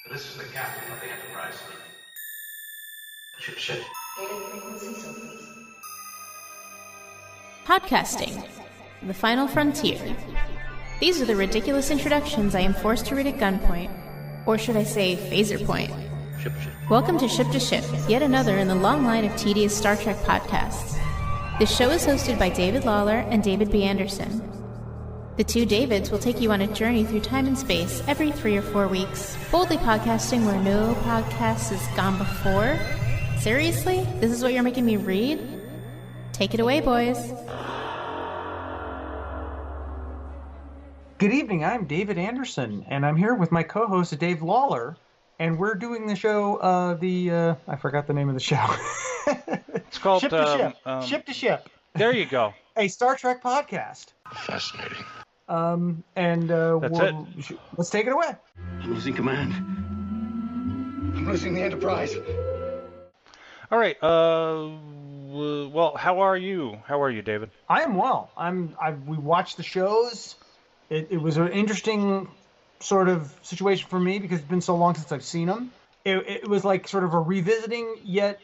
This is the captain of the Enterprise. Ship. Podcasting, the final frontier. These are the ridiculous introductions I am forced to read at gunpoint, or should I say phaser point. Ship. Welcome to Ship, yet another in the long line of tedious Star Trek podcasts. This show is hosted by David Lawler and David B. Anderson. The two Davids will take you on a journey through time and space every 3 or 4 weeks, boldly podcasting where no podcast has gone before. Seriously? This is what you're making me read? Take it away, boys. Good evening, I'm David Anderson, and I'm here with my co-host Dave Lawler, and we're doing the show, I forgot the name of the show. It's called Ship to Ship. Ship to Ship. There you go. A Star Trek podcast. Fascinating. That's it. Let's take it away. I'm losing command. I'm losing the Enterprise. All right. Well, how are you? How are you, David? I am well. We watched the shows. It was an interesting sort of situation for me because it's been so long since I've seen them. It was like sort of a revisiting, yet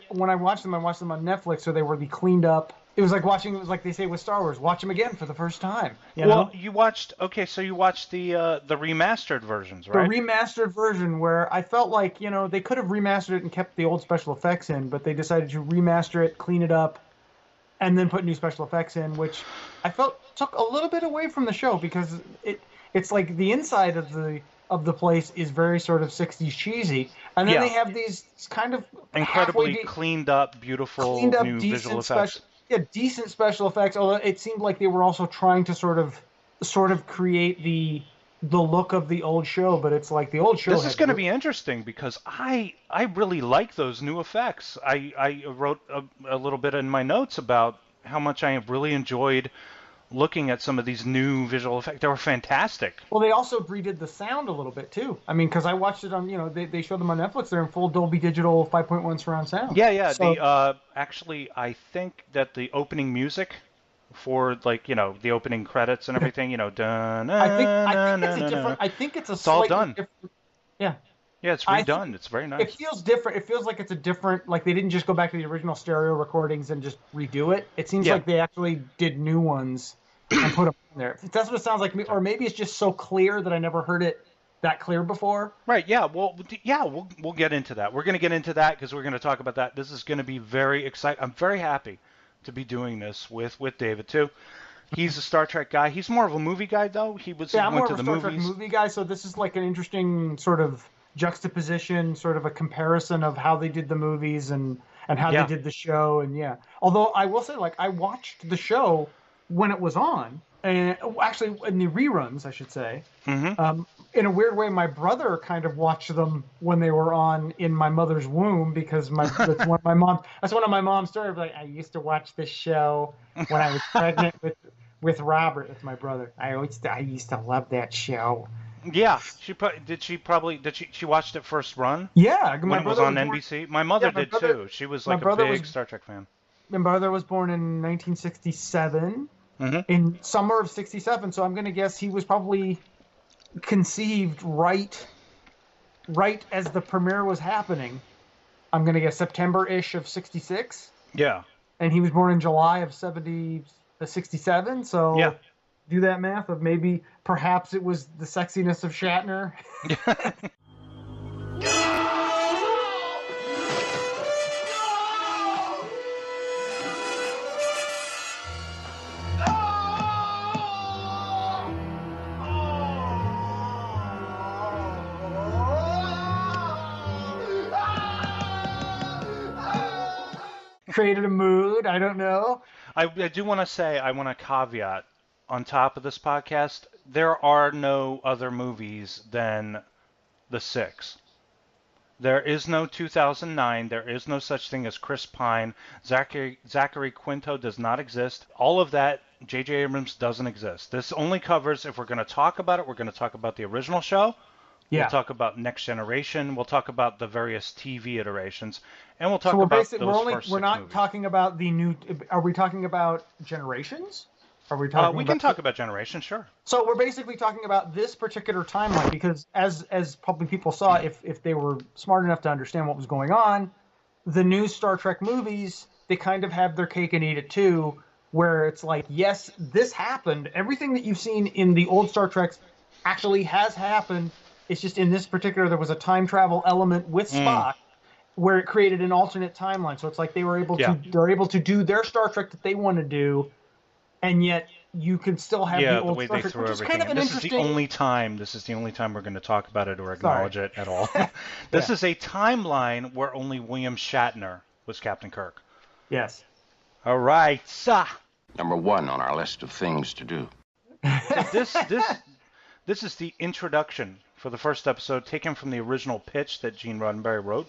when I watched them on Netflix, so they were the cleaned up. It was like they say with Star Wars, watch them again for the first time. You know? You watched the remastered versions, right? The remastered version where I felt like, they could have remastered it and kept the old special effects in, but they decided to remaster it, clean it up, and then put new special effects in, which I felt took a little bit away from the show because it's like the inside of the place is very sort of 60s cheesy, and then they have these kind of incredibly cleaned up, beautiful new visual effects. Decent special effects, although it seemed like they were also trying to sort of create the look of the old show, but it's like the old show. This is going to be interesting because I really like those new effects. I wrote a little bit in my notes about how much I have really enjoyed looking at some of these new visual effects. They were fantastic. Well, they also redid the sound a little bit too. I mean, because I watched it on, they showed them on Netflix. They're in full Dolby Digital 5.1 surround sound. Yeah. So, actually, I think that the opening music for the opening credits and everything, I think it's a it's all done. Yeah. Yeah, it's redone. It's very nice. It feels different. It feels like it's a different, like they didn't just go back to the original stereo recordings and just redo it. It seems like they actually did new ones and put them in there. That's what it sounds like. Or maybe it's just so clear that I never heard it that clear before. Right. Yeah. Well. Yeah. We'll get into that. We're going to get into that because we're going to talk about that. This is going to be very exciting. I'm very happy to be doing this with David too. He's a Star Trek guy. He's more of a movie guy though. He went to the movies. I'm more of a Star Trek movie guy. So this is like an interesting sort of juxtaposition, sort of a comparison of how they did the movies and how they did the show. And although I will say, like, I watched the show when it was on, and actually in the reruns, I should say. Mm-hmm. In a weird way, my brother kind of watched them when they were on in my mother's womb because that's one of my mom's stories. Like, I used to watch this show when I was pregnant with Robert. That's my brother. I used to love that show. Yeah, she watched it first run? Yeah, when it was on NBC. My mother did too. She was like a big Star Trek fan. My brother was born in 1967, in summer of '67. So I'm going to guess he was probably conceived right as the premiere was happening. I'm going to guess September-ish of '66. Yeah. And he was born in July of '67. So. Yeah. Do that math of perhaps it was the sexiness of Shatner. Created a mood. I don't know. I do want to say, I want to caveat on top of this podcast, there are no other movies than The Six. There is no 2009. There is no such thing as Chris Pine. Zachary Quinto does not exist. All of that, J.J. Abrams doesn't exist. This only covers, if we're going to talk about it, we're going to talk about the original show. Yeah. We'll talk about Next Generation. We'll talk about the various TV iterations. And we'll talk about those first 6 movies. We're not talking about the new... Are we talking about Generations? Are we talking We about... can talk about Generation, sure. So we're basically talking about this particular timeline because as probably people saw, if they were smart enough to understand what was going on, the new Star Trek movies, they kind of have their cake and eat it too, where it's like, yes, this happened. Everything that you've seen in the old Star Treks actually has happened. It's just in this particular, there was a time travel element with Spock where it created an alternate timeline. So it's like they're able to do their Star Trek that they want to do, and yet you can still have the old way Star they Trek, threw which is everything. kind of an This interesting... is the only time we're going to talk about it or acknowledge it at all. This is a timeline where only William Shatner was Captain Kirk. Yes. All right, sir. Number 1 on our list of things to do. So this is the introduction for the first episode, taken from the original pitch that Gene Roddenberry wrote.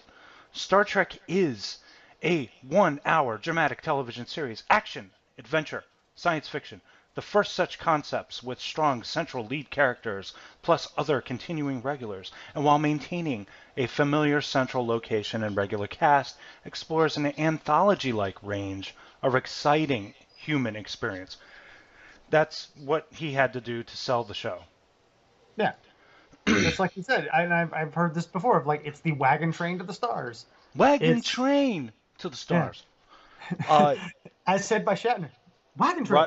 Star Trek is a 1-hour dramatic television series, action, adventure, science fiction, the first such concepts with strong central lead characters plus other continuing regulars, and while maintaining a familiar central location and regular cast, explores an anthology-like range of exciting human experience. That's what he had to do to sell the show. Yeah. Just like you said, and I've heard this before, of like, it's the wagon train to the stars. Train to the stars. As said by Shatner. Wagon train.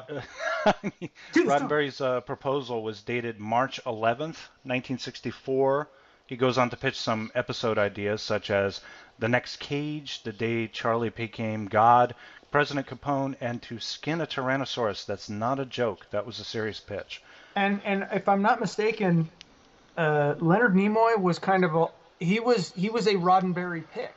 Roddenberry's proposal was dated March 11th, 1964. He goes on to pitch some episode ideas such as The Next Cage, The Day Charlie Became God, President Capone, and To Skin a Tyrannosaurus. That's not a joke. That was a serious pitch. And if I'm not mistaken, Leonard Nimoy was kind of he was a Roddenberry pick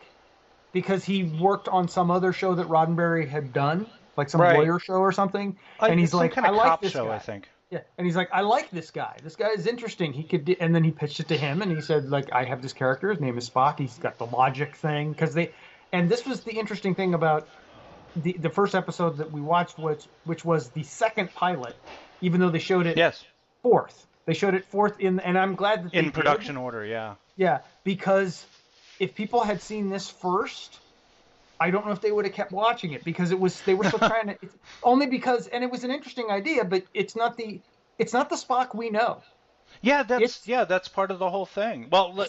because he worked on some other show that Roddenberry had done, like some lawyer show or something. And he's like, I like this guy. I think. Yeah, and he's like, I like this guy. This guy is interesting. He could, and then he pitched it to him, and he said, like, I have this character. His name is Spock. He's got the logic thing and this was the interesting thing about the first episode that we watched, which was the second pilot, even though they showed it fourth. They showed it fourth and I'm glad that they in production order, Yeah, because if people had seen this first, I don't know if they would have kept watching it because they were still trying to. Only because, and it was an interesting idea, but it's not the Spock we know. Yeah, that's part of the whole thing. Well,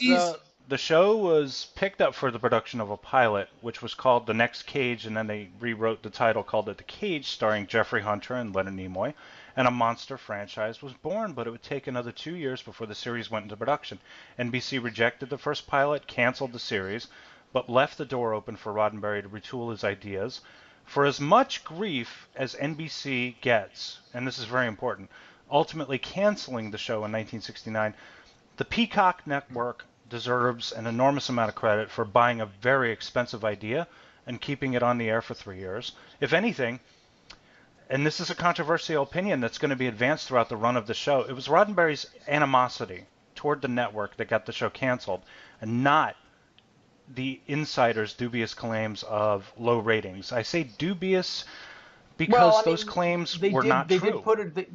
the show was picked up for the production of a pilot, which was called The Next Cage, and then they rewrote the title, called it The Cage, starring Jeffrey Hunter and Leonard Nimoy, and a monster franchise was born, but it would take another 2 years before the series went into production. NBC rejected the first pilot, canceled the series, but left the door open for Roddenberry to retool his ideas. For as much grief as NBC gets, and this is very important, ultimately canceling the show in 1969, the Peacock Network deserves an enormous amount of credit for buying a very expensive idea and keeping it on the air for 3 years. If anything, and this is a controversial opinion that's going to be advanced throughout the run of the show, it was Roddenberry's animosity toward the network that got the show canceled, and not the insiders' dubious claims of low ratings. I say dubious because those claims were not true.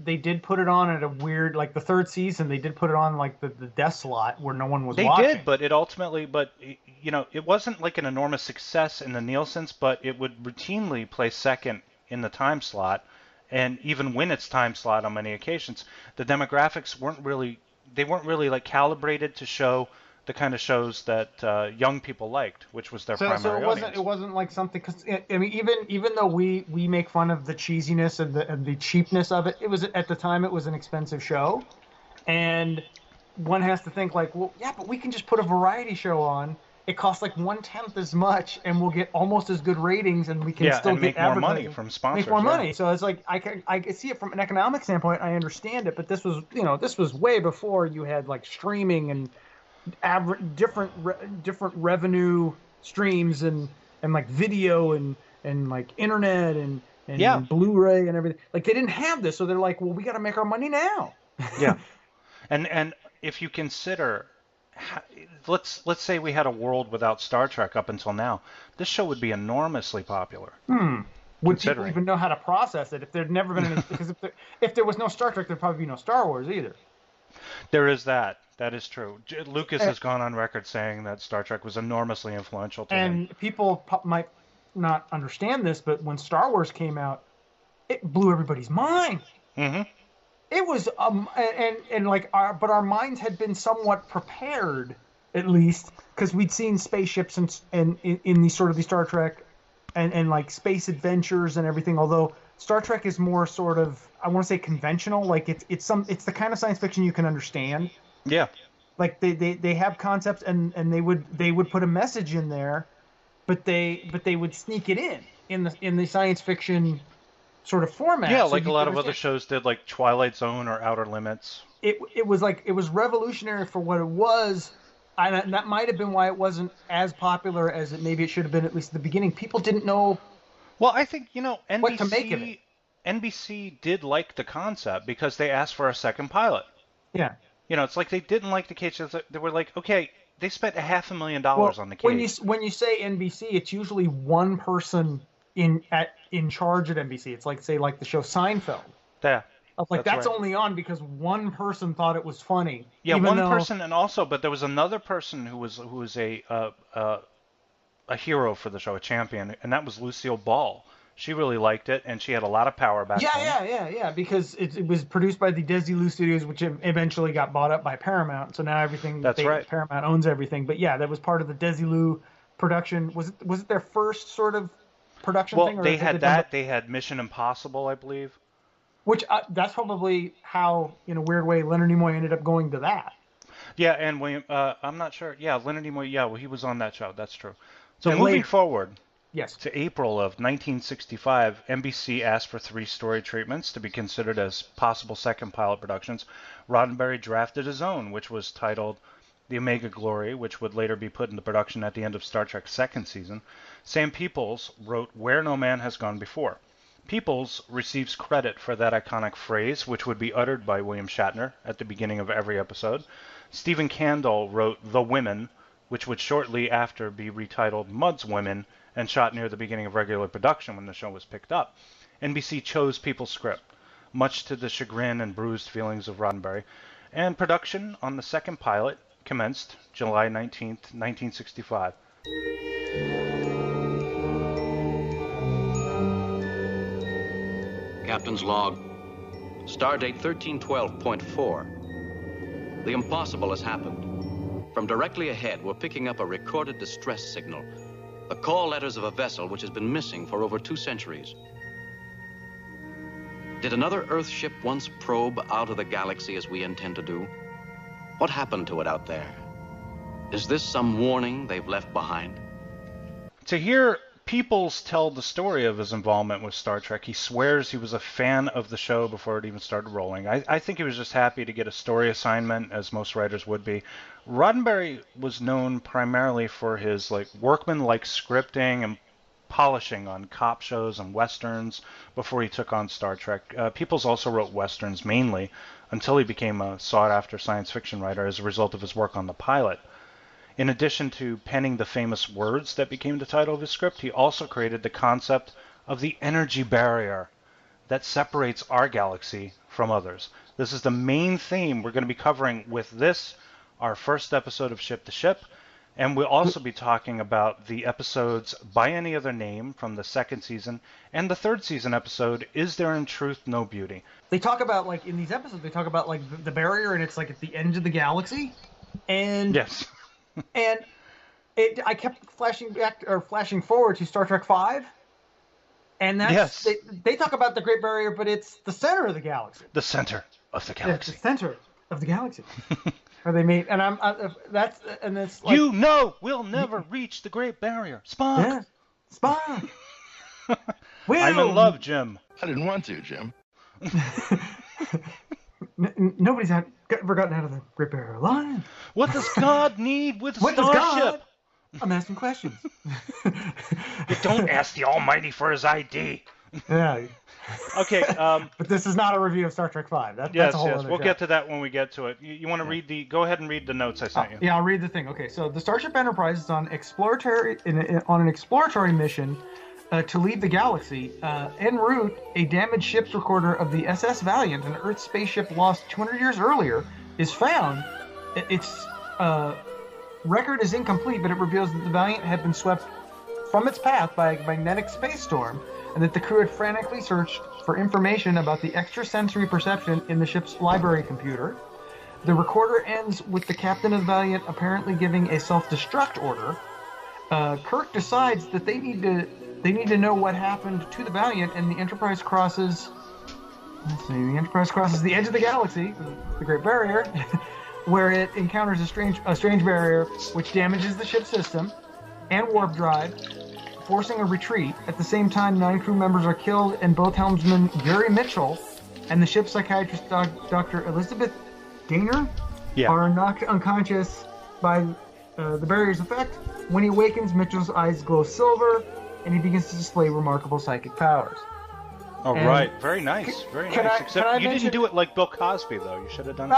They did put it on at a weird, like the third season, they did put it on like the death slot where no one was watching. They did, but it wasn't like an enormous success in the Nielsen's, but it would routinely play second in the time slot, and even win its time slot on many occasions. The demographics weren't really like calibrated to show the kind of shows that young people liked, which was their primary audience. It wasn't like something, because I mean, even though we make fun of the cheesiness and the cheapness of it, it was, at the time, it was an expensive show, and one has to think like, well, yeah, but we can just put a variety show on. It costs like 1/10 as much, and we'll get almost as good ratings, and we can still make more money from sponsors. Make more money. So it's like I can see it from an economic standpoint. I understand it, but this was way before you had like streaming and different revenue streams and like video and like internet and Blu-ray and everything. Like they didn't have this, so they're like, well, we got to make our money now. Yeah, and if you consider, let's say we had a world without Star Trek up until now, this show would be enormously popular. Would people even know how to process it if there'd never been any? Because if there was no Star Trek, there'd probably be no Star Wars either. There is that. That is true. Lucas has gone on record saying that Star Trek was enormously influential to him. And people might not understand this, but when Star Wars came out, it blew everybody's mind. Mm-hmm. It was and like our minds had been somewhat prepared, at least, because we'd seen spaceships and in these sort of the Star Trek and like space adventures and everything. Although Star Trek is more sort of, I want to say, conventional. Like it's the kind of science fiction you can understand. Yeah. Like they have concepts and they would put a message in there, but they would sneak it in the science fiction sort of format. Yeah, so like a lot of understand. other shows did, like Twilight Zone or Outer Limits. It was revolutionary for what it was, and that might have been why it wasn't as popular as maybe it should have been, at least at the beginning. People didn't know. Well, I think, NBC, what to make of it. NBC did like the concept because they asked for a second pilot. Yeah. It's like they didn't like the cage. They were like, okay, they spent $500,000 on the cage. When you say NBC, it's usually one person in charge at NBC. It's like, say, like the show Seinfeld. Yeah. That's right. only on because one person thought it was funny. Yeah, person, and also, but there was another person who was a hero for the show, a champion, and that was Lucille Ball. She really liked it, and she had a lot of power back then. Yeah, because it was produced by the Desilu Studios, which eventually got bought up by Paramount. So now everything, right. Paramount owns everything. But yeah, that was part of the Desilu production. Was it their first sort of production thing? Well, they had that. They had Mission Impossible, I believe. Which that's probably how, in a weird way, Leonard Nimoy ended up going to that. Yeah, and William, I'm not sure. Yeah, Leonard Nimoy. Yeah, well, he was on that show. That's true. So Yeah, moving later. forward. Yes. To April of 1965, NBC asked for 3 story treatments to be considered as possible second pilot productions. Roddenberry drafted his own, which was titled The Omega Glory, which would later be put into production at the end of Star Trek's second season. Sam Peoples wrote Where No Man Has Gone Before. Peoples receives credit for that iconic phrase, which would be uttered by William Shatner at the beginning of every episode. Stephen Kandel wrote The Women, which would shortly after be retitled Mudd's Women, and shot near the beginning of regular production when the show was picked up. NBC chose Peoples' script, much to the chagrin and bruised feelings of Roddenberry, and production on the second pilot commenced July 19th, 1965. Captain's log. Stardate 1312.4. The impossible has happened. From directly ahead, we're picking up a recorded distress signal. The call letters of a vessel which has been missing for over 2 centuries. Did another Earth ship once probe out of the galaxy as we intend to do? What happened to it out there? Is this some warning they've left behind? To hear Peoples tell the story of his involvement with Star Trek, he swears he was a fan of the show before it even started rolling. I think he was just happy to get a story assignment, as most writers would be. Roddenberry was known primarily for his workman-like scripting and polishing on cop shows and westerns before he took on Star Trek. Peoples also wrote westerns mainly until he became a sought-after science fiction writer as a result of his work on the pilot. In addition to penning the famous words that became the title of his script, he also created the concept of the energy barrier that separates our galaxy from others. This is the main theme we're going to be covering with this, our first episode of Ship to Ship, and we'll also be talking about the episodes By Any Other Name from the second season and the third season episode, Is There in Truth No Beauty? They talk about, in these episodes, they talk about, the barrier, and it's, at the end of the galaxy, and... Yes. And I kept flashing forward to Star Trek V, and that's they talk about the Great Barrier, but it's the center of the galaxy. The center of the galaxy. It's the center of the galaxy. Where they made, and it's we'll never reach the Great Barrier, Spock. Yeah, Spock. I'm in love, Jim. I didn't want to, Jim. Nobody's ever gotten out of the Great Barrier alive. What does God need with a what starship? Does God? I'm asking questions. Don't ask the Almighty for his ID. Yeah. Okay. But this is not a review of Star Trek V. That's a whole other We'll show. get to that when we get to it. You want to read the? Go ahead and read the notes I sent you. Yeah, I'll read the thing. Okay, so the Starship Enterprise is on an exploratory mission to leave the galaxy. En route, a damaged ship's recorder of the SS Valiant, an Earth spaceship lost 200 years earlier, is found. Its record is incomplete, but it reveals that the Valiant had been swept from its path by a magnetic space storm, and that the crew had frantically searched for information about the extrasensory perception in the ship's library computer. The recorder ends with the captain of the Valiant apparently giving a self-destruct order. Kirk decides that they need to know what happened to the Valiant, and the Enterprise crosses. Let's see. The Enterprise crosses the edge of the galaxy, the Great Barrier, where it encounters a strange barrier which damages the ship's system and warp drive, forcing a retreat. At the same time, 9 crew members are killed, and both helmsman Gary Mitchell and the ship's psychiatrist Dr. Elizabeth Gaynor are knocked unconscious by the barrier's effect. When he awakens, Mitchell's eyes glow silver, and he begins to display remarkable psychic powers. All right, very nice, very nice. Except you didn't do it like Bill Cosby, though. You should have done it.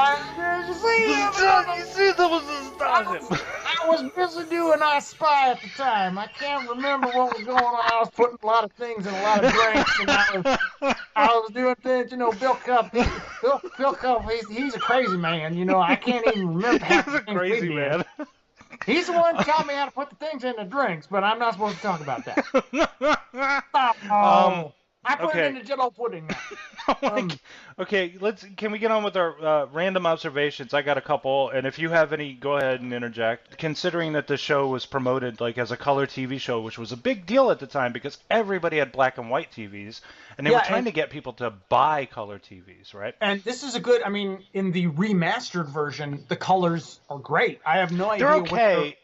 You see, that was astonishing. I was busy doing I Spy at the time. I can't remember what was going on. I was putting a lot of things in a lot of drinks, and I was doing things. You know, Bill Cup, he's a crazy man. You know, I can't even remember half the things crazy man. He's the one who taught me how to put the things in the drinks, but I'm not supposed to talk about that. I put it in the Jello pudding now. Can we get on with our random observations? I got a couple, and if you have any, go ahead and interject. Considering that the show was promoted like as a color TV show, which was a big deal at the time because everybody had black and white TVs, and they were trying to get people to buy color TVs, right? And this is I mean, in the remastered version, the colors are great. I have no idea. They're okay.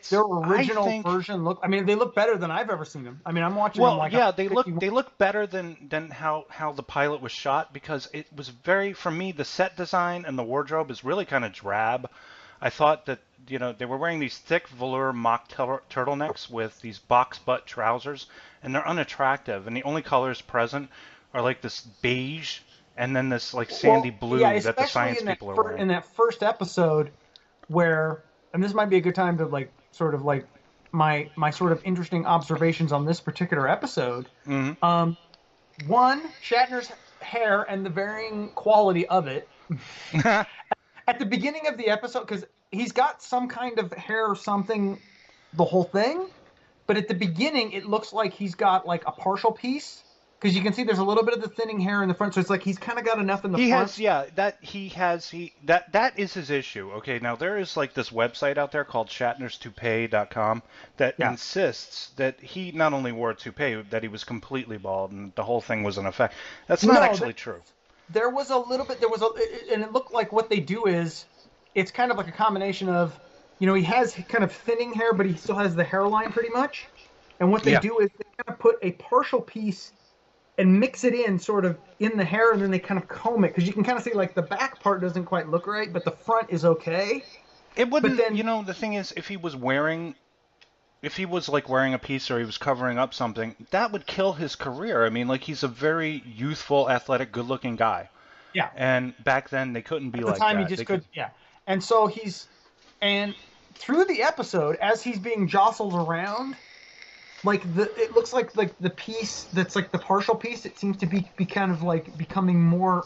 Their original version look. I mean, they look better than I've ever seen them. I mean, I'm watching them like. Well, yeah, they look better than how the pilot was shot, because it was very, for me, the set design and the wardrobe is really kind of drab. I thought that they were wearing these thick velour mock turtlenecks with these box butt trousers, and they're unattractive. And the only colors present are like this beige and then this like sandy blue that the science people are wearing. In that first episode, where, and this might be a good time to my sort of interesting observations on this particular episode. Mm-hmm. One, Shatner's hair and the varying quality of it. At the beginning of the episode, because he's got some kind of hair or something the whole thing, but at the beginning it looks like he's got like a partial piece, because you can see there's a little bit of the thinning hair in the front, so it's like he's kind of got enough in the front. That is his issue. Okay, now there is like this website out there called shatnerstoupee.com that insists that he not only wore a toupee, that he was completely bald and the whole thing was an effect. That's not actually true. There was a little bit, and it looked like what they do is, it's kind of like a combination of, he has kind of thinning hair, but he still has the hairline pretty much. And what they do is they kind of put a partial piece and mix it in sort of in the hair, and then they kind of comb it, because you can kind of see like the back part doesn't quite look right, but the front is okay. It wouldn't, but then, the thing is, if he was wearing a piece, or he was covering up something, that would kill his career. I mean, like, he's a very youthful, athletic, good-looking guy. Yeah. And back then they couldn't be like that. At the time he just could. Yeah. And so and through the episode, as he's being jostled around, it looks like the piece that's like the partial piece, it seems to be kind of like becoming more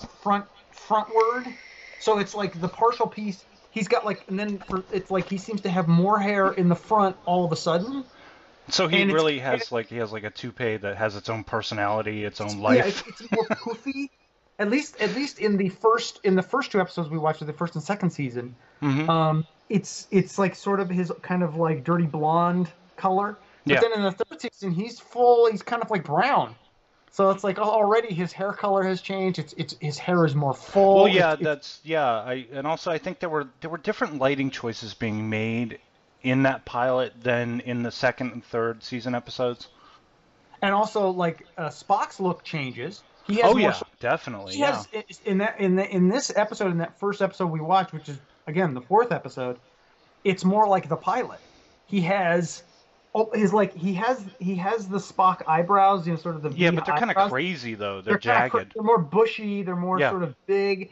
frontward. So it's like the partial piece, he's got it's like he seems to have more hair in the front all of a sudden. So he has a toupee that has its own personality, its own life. Yeah, it's more poofy. At least in the first 2 episodes we watched of the first and second season. Mm-hmm. It's like sort of his kind of like dirty blonde color. But then in the third season, he's kind of like brown. So it's like already his hair color has changed. His hair is more full. Well, yeah, and also I think there were different lighting choices being made in that pilot than in the second and third season episodes. And also like Spock's look changes. He has definitely. He has in this episode, in that first episode we watched, which is again the 4th episode, it's more like the pilot. He has he has the Spock eyebrows, sort of the V but they're kind of crazy though. They're jagged. They're more bushy. They're more sort of big.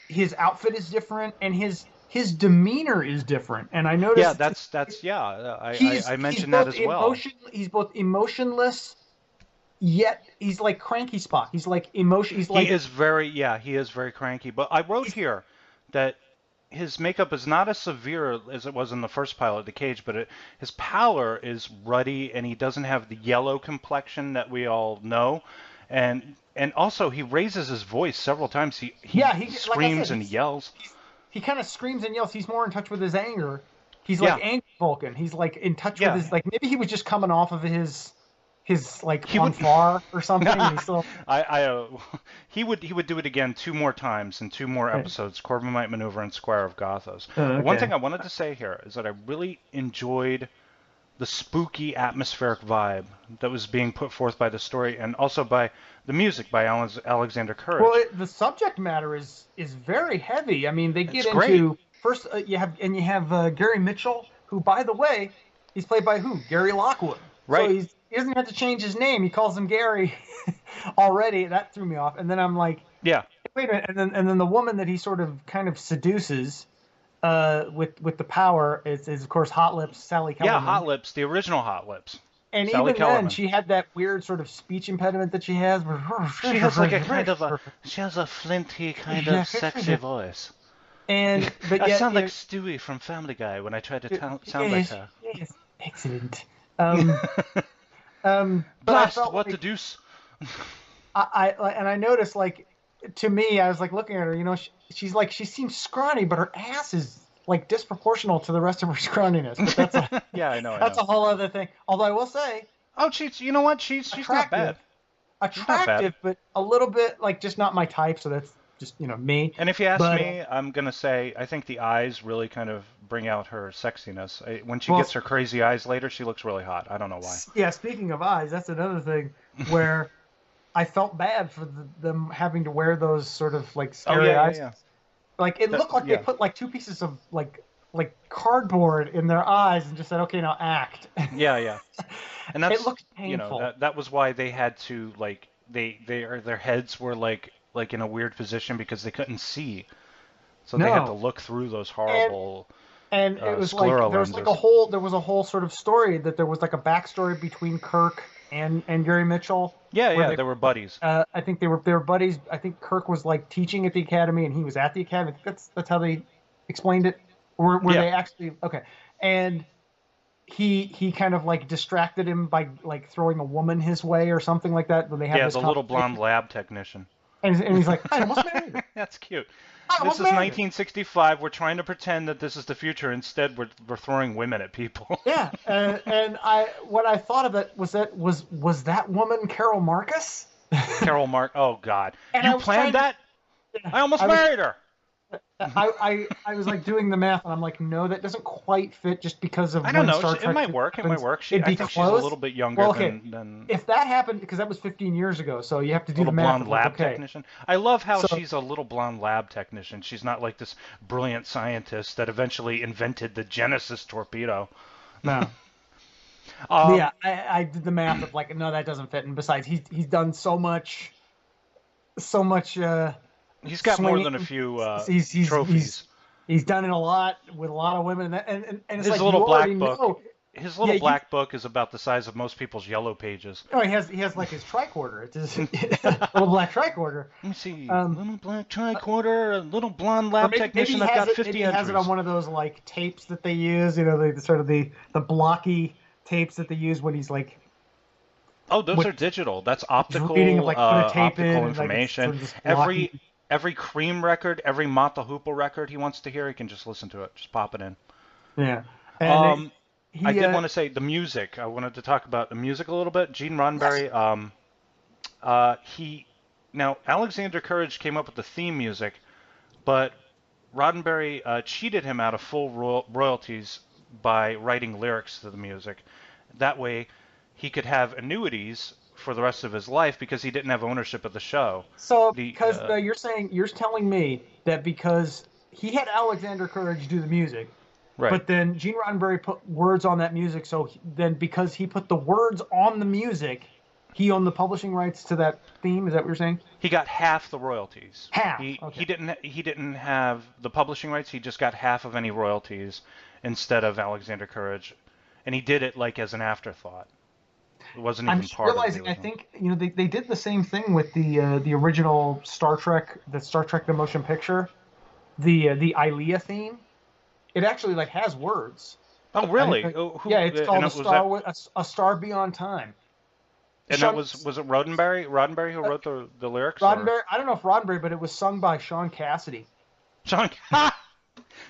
His outfit is different, and his demeanor is different. And I noticed. I mentioned that as well. He's both emotionless, yet he's like cranky Spock. He's like emotion. He is very cranky. But I wrote here that his makeup is not as severe as it was in the first pilot, The Cage, but his pallor is ruddy, and he doesn't have the yellow complexion that we all know. And also he raises his voice several times. He screams like I said, and yells. He kind of screams and yells. He's more in touch with his anger. He's Yeah. like angry Vulcan. He's like in touch Yeah. with his, like, maybe he was just coming off of his like He would- fanfare or something. And he's still, He would do it again 2 more times in 2 more episodes. Corbin Might Maneuver and Squire of Gothos. okay. One thing I wanted to say here is that I really enjoyed the spooky atmospheric vibe that was being put forth by the story and also by the music by Alexander Courage. well, the subject matter is very heavy. I mean, they get It's into great. first you have Gary Mitchell, who, by the way, he's played by who? Gary Lockwood. Right. So he doesn't have to change his name. He calls him Gary already. That threw me off. And then I'm like, Yeah. wait a minute. And then the woman that he sort of kind of seduces with the power is of course Hot Lips, Sally Kellerman. Yeah, Hot Lips, the original Hot Lips. And Sally even Kellerman. then, she had that weird sort of speech impediment that she has. She has like she has a flinty kind of sexy voice. But I yet, sound like Stewie from Family Guy when I try to sound like her. Yes, excellent. But I Blast, felt what like, the deuce? I noticed, like, to me, I was like looking at her, you know, she seems scrawny, but her ass is like disproportional to the rest of her scrawniness. But that's Yeah, I know. that's a whole other thing. Although I will say, Oh, you know what? She's not bad. attractive, but a little bit like just not my type. So that's just, you know, me. And if you ask But, me, I'm gonna say I think the eyes really kind of bring out her sexiness. When she Well, gets her crazy eyes later, she looks really hot. I don't know why. Yeah, speaking of eyes, that's another thing where I felt bad for them having to wear those sort of like scary eyes. Yeah. Like it looked like they put like 2 pieces of like cardboard in their eyes and just said, "Okay, now act." Yeah. And that's It looked you know painful. that was why they had to like their heads were like in a weird position because they couldn't see, so they had No. to look through those horrible. And it was like scleral there was like lenses. there was a whole sort of story that there was like a backstory between Kirk and Gary Mitchell. Yeah, they were buddies. I think they were buddies. I think Kirk was like teaching at the academy and he was at the academy. I think that's how they explained it. Were Yeah. they actually okay? And he kind of like distracted him by like throwing a woman his way or something like that. When they had Yeah, this the little conversation. blonde lab technician. And he's like, I almost married her. That's cute. I This almost is married her. 1965. We're trying to pretend that this is the future. Instead, we're throwing women at people. Yeah, and what I thought of it was that woman Carol Marcus? Carol Mark. Oh God, And I you was planned trying that? I almost married her. I was like doing the math, and I'm like, no, that doesn't quite fit, just because of I don't when know. Star It Trek might work. It might happens. work. It'd I be think she's a close. little bit younger Well, okay. than If that happened, because that was 15 years ago, so you have to do little the math. blonde I'm like, lab okay. technician. I love how So- she's a little blonde lab technician. She's not like this brilliant scientist that eventually invented the Genesis torpedo. No. Um, Yeah, I did the math of like, no, that doesn't fit. And besides, he's done so much. He's got more than a swinging. few He's trophies. He's done it a lot with a lot of women, and it's His like little you black already book. know. His little Yeah, black book is about the size of most people's yellow pages. Oh, he has like his tricorder. It's his little black tricorder. Let me see. Um, Little black tricorder, a little blonde Or lab maybe technician. he I've has got it, 50 maybe he entries. has it on one of those like tapes that they use. You know, the sort of the blocky tapes that they use when he's like Oh, those with- are digital. That's optical, reading of, like, put a tape optical in and, like, it's information. sort of just blocky. Every Cream record, every Mott the Hoople record he wants to hear, he can just listen to it. Just pop it in. yeah. And I did want to say the music. I wanted to talk about the music a little bit. Gene Roddenberry, now Alexander Courage came up with the theme music, but Roddenberry cheated him out of full royalties by writing lyrics to the music. That way, he could have annuities for the rest of his life because he didn't have ownership of the show. So The, because uh, you're telling me that because he had Alexander Courage do the music. Right. But then Gene Roddenberry put words on that music, so then because he put the words on the music, he owned the publishing rights to that theme. Is that what you're saying? He got half the royalties. Half, He okay. he didn't have the publishing rights. He just got half of any royalties instead of Alexander Courage, and he did it like as an afterthought. It wasn't I'm even just part realizing. of I the think they did the same thing with the original Star Trek, the Motion Picture, the Ilea theme. It actually like has words. Oh really? Yeah, it's called and A Star Beyond Time. And that was it Roddenberry? Roddenberry who wrote the lyrics? Roddenberry. I don't know if Roddenberry, but it was sung by Sean Cassidy. Sean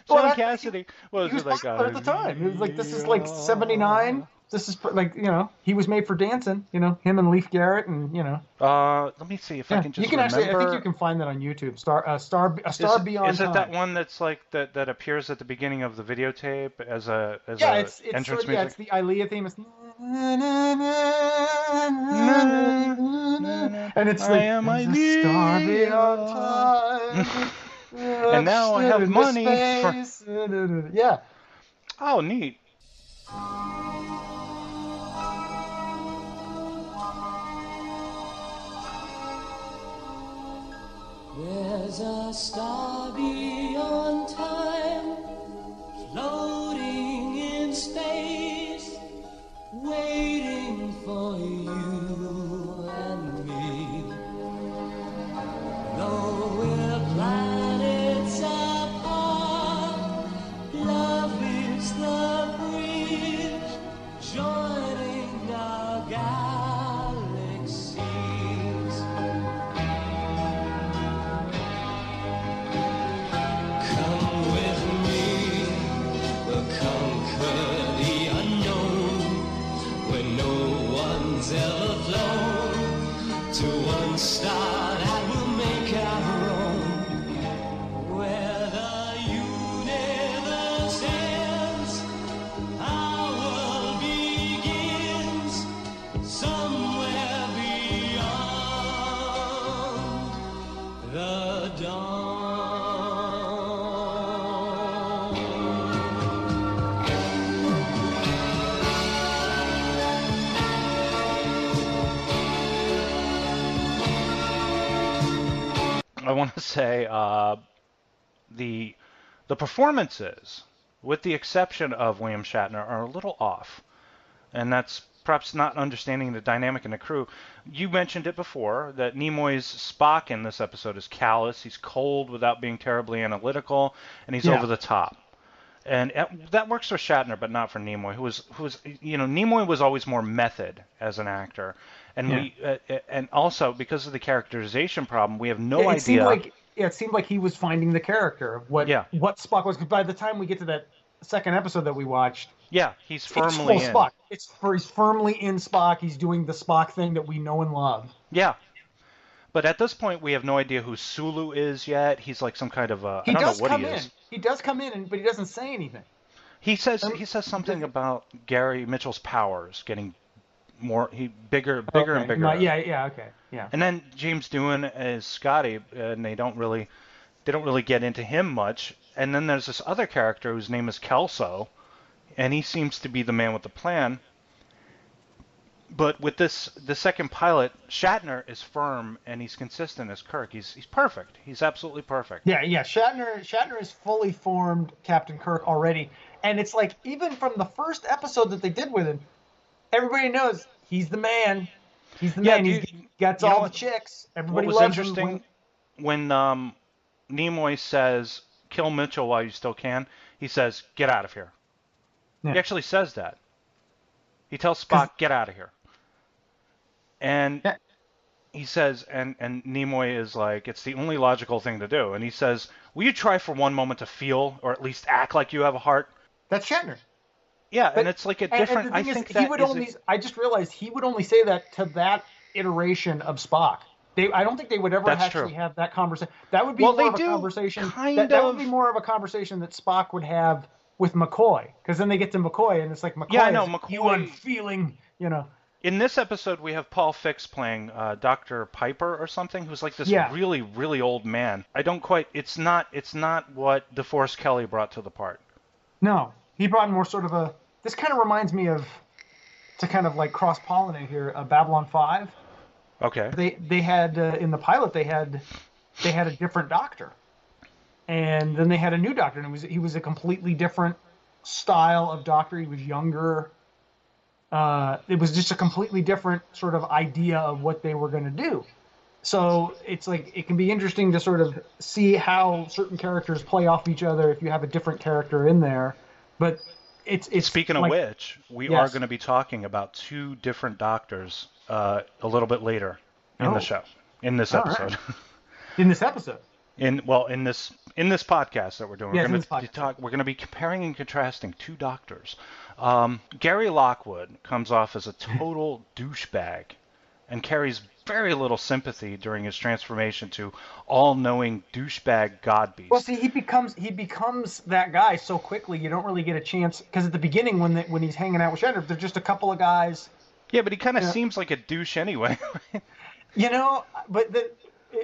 Cassidy. He was popular at the time. He was like, this is like 79. This is like, he was made for dancing. Him and Leif Garrett, and let me see if I can just. You can remember. actually. I think you can find that on YouTube. A Star Beyond Is it Time. that one that's like that appears at the beginning of the videotape as it's entrance music? Yeah, it's the Ilea theme. It's and it's like, I am a star beyond time. And now I have money for... Yeah. Oh, neat. There's a star beyond time, floating in space, waiting for you and me. Though we're planets apart, love is the bridge joining our galaxies. Come with me, we'll conquer the unknown, where no one's ever flown, to one star that will make our own, where the universe ends, our world begins, somewhere beyond the dawn. I want to say the performances, with the exception of William Shatner, are a little off, and that's perhaps not understanding the dynamic in the crew. You mentioned it before that Nimoy's Spock in this episode is callous. He's cold without being terribly analytical, and he's over the top. And that works for Shatner, but not for Nimoy, who was Nimoy was always more method as an actor, and and also because of the characterization problem, we have no idea. It seemed like he was finding the character of what Spock was. Because by the time we get to that second episode that we watched, he's firmly in. Spock. He's firmly in Spock. He's doing the Spock thing that we know and love. Yeah. But at this point, we have no idea who Sulu is yet. He's like some kind of I don't know what he is. He does come in, but he doesn't say anything. He says something about Gary Mitchell's powers getting bigger and bigger. Okay. And then James Doohan is Scotty, and they don't really get into him much. And then there's this other character whose name is Kelso, and he seems to be the man with the plan. But with the second pilot, Shatner is firm and he's consistent as Kirk. He's perfect. He's absolutely perfect. Yeah. Shatner is fully formed Captain Kirk already, and it's like even from the first episode that they did with him, everybody knows he's the man. He's the man. He gets all the chicks. Everybody loves him. What was interesting when Nimoy says, "Kill Mitchell while you still can," he says, "Get out of here." Yeah. He actually says that. He tells Spock, "Get out of here." And he says, and Nimoy is like, it's the only logical thing to do. And he says, will you try for one moment to feel, or at least act like you have a heart? That's Shatner. Yeah, and it's like a different. And the thing is, I just realized he would only say that to that iteration of Spock. I don't think they would ever actually have that conversation. That would be more of a conversation. That would be more of a conversation that Spock would have with McCoy, because then they get to McCoy, and it's like McCoy. McCoy. You are feeling, In this episode, we have Paul Fix playing Dr. Piper or something, who's like this really, really old man. I don't quite. It's not what DeForest Kelley brought to the part. No, he brought more sort of a. This kind of reminds me of, to kind of like cross pollinate here, Babylon 5. Okay. They had in the pilot they had a different doctor, and then they had a new doctor, and he was a completely different style of doctor. He was younger. It was just a completely different sort of idea of what they were going to do. So it's like it can be interesting to sort of see how certain characters play off each other if you have a different character in there. But it's Speaking of like, which, we are yes. going to be talking about two different doctors a little bit later in the Oh. show, in this All right. episode. in this episode. In this podcast that we're doing, Yes, we're in going this to podcast. we're going to be comparing and contrasting two doctors. Gary Lockwood comes off as a total douchebag and carries very little sympathy during his transformation to all-knowing douchebag godbeast. Well, see, he becomes that guy so quickly. You don't really get a chance because at the beginning, when he's hanging out with Shatner, they're just a couple of guys. Yeah, but he kind of seems like a douche anyway. But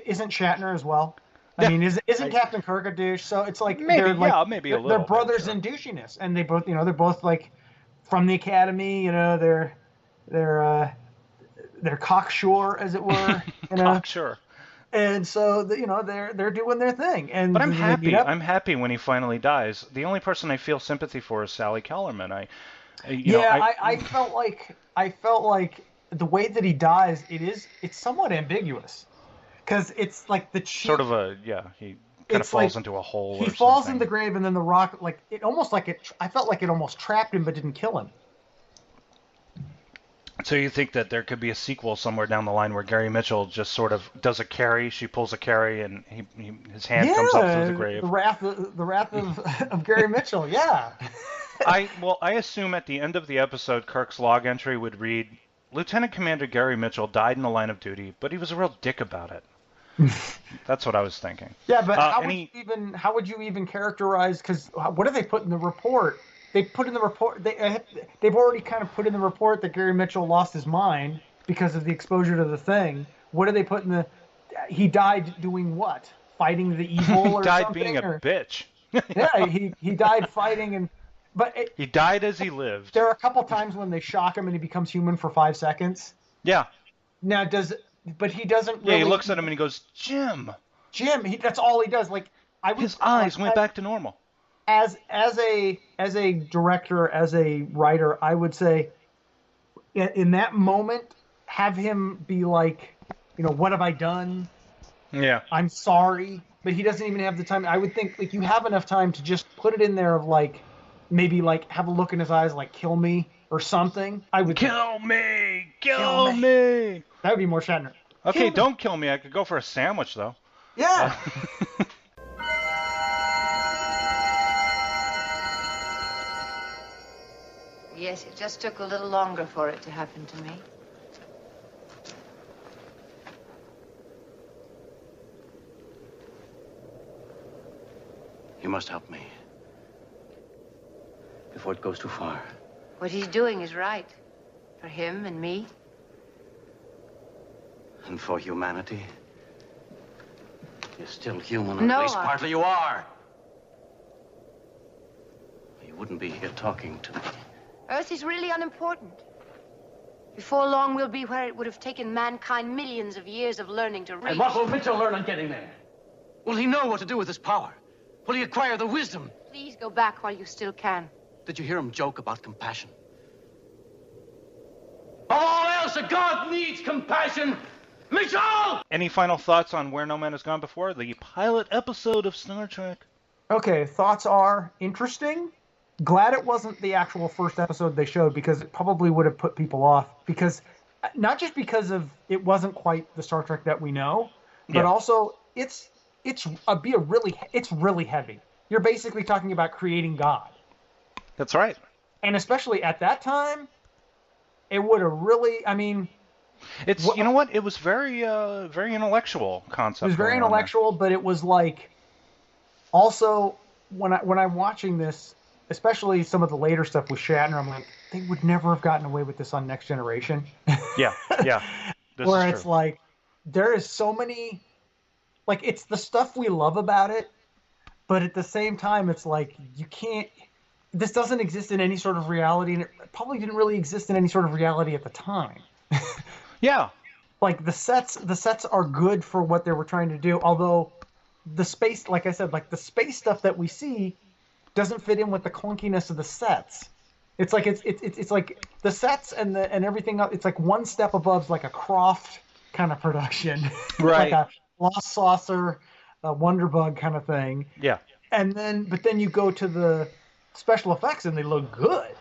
isn't Shatner as well? I mean, isn't Captain Kirk a douche? So it's like Maybe, they're like maybe a little. They're brothers in douchiness, and they're both like from the academy. They're cocksure, as it were. Cocksure. And so they're doing their thing. But I'm happy. I'm happy when he finally dies. The only person I feel sympathy for is Sally Kellerman. I felt like the way that he dies, it's somewhat ambiguous. Because it's like the cheap... Sort of he kind of falls into a hole. He falls in the grave, and then the rock, I felt like it almost trapped him, but didn't kill him. So you think that there could be a sequel somewhere down the line where Gary Mitchell just sort of does a carry, she pulls a carry, and his hand comes up through the grave? The wrath of Gary Mitchell, yeah. I assume at the end of the episode, Kirk's log entry would read, Lieutenant Commander Gary Mitchell died in the line of duty, but he was a real dick about it. That's what I was thinking. Yeah, but how would you even characterize? Because what do they put in the report? They put in the report. They've already kind of put in the report that Gary Mitchell lost his mind because of the exposure to the thing. What do they put in the? He died doing what? Fighting the evil or died something? Being a bitch. Yeah, he died fighting he died as he lived. There are a couple times when they shock him and he becomes human for 5 seconds. Yeah. Now but he doesn't really... Yeah, he looks at him and he goes, Jim, that's all he does. His eyes went back to normal. As a director, as a writer, I would say in that moment, have him be like, what have I done? Yeah. I'm sorry. But he doesn't even have the time. I would think you have enough time to just put it in there of maybe have a look in his eyes like kill me or something. I would kill me. That would be more Shatner. Okay, don't kill me. I could go for a sandwich though. Yeah. Yes, it just took a little longer for it to happen to me. You must help me before it goes too far. What he's doing is right. For him and me. And for humanity. You're still human, or No, at least partly you are. You wouldn't be here talking to me. Earth is really unimportant. Before long, we'll be where it would have taken mankind millions of years of learning to reach. And what will Mitchell learn on getting there? Will he know what to do with his power? Will he acquire the wisdom? Please go back while you still can. Did you hear him joke about compassion? Above all else, a god needs compassion! Mitchell! Any final thoughts on Where No Man Has Gone Before, the pilot episode of Star Trek? Okay, thoughts are interesting. Glad it wasn't the actual first episode they showed because it probably would have put people off. Because not just because of it wasn't quite the Star Trek that we know, but also it's really heavy. You're basically talking about creating God. That's right. And especially at that time, it would have really. You know what? It was very intellectual concept. It was very intellectual, but it was also when I'm watching this. Especially some of the later stuff with Shatner, I'm like, they would never have gotten away with this on Next Generation. Yeah. Where it's true. There is so many, it's the stuff we love about it, but at the same time, it's you can't, this doesn't exist in any sort of reality, and it probably didn't really exist in any sort of reality at the time. Yeah. The sets are good for what they were trying to do, although the space, like I said, the space stuff that we see doesn't fit in with the clunkiness of the sets. It's like the sets and everything else. It's one step above a Croft kind of production, right? Like a Lost Saucer, a Wonderbug kind of thing. Yeah. But then you go to special effects and they look good.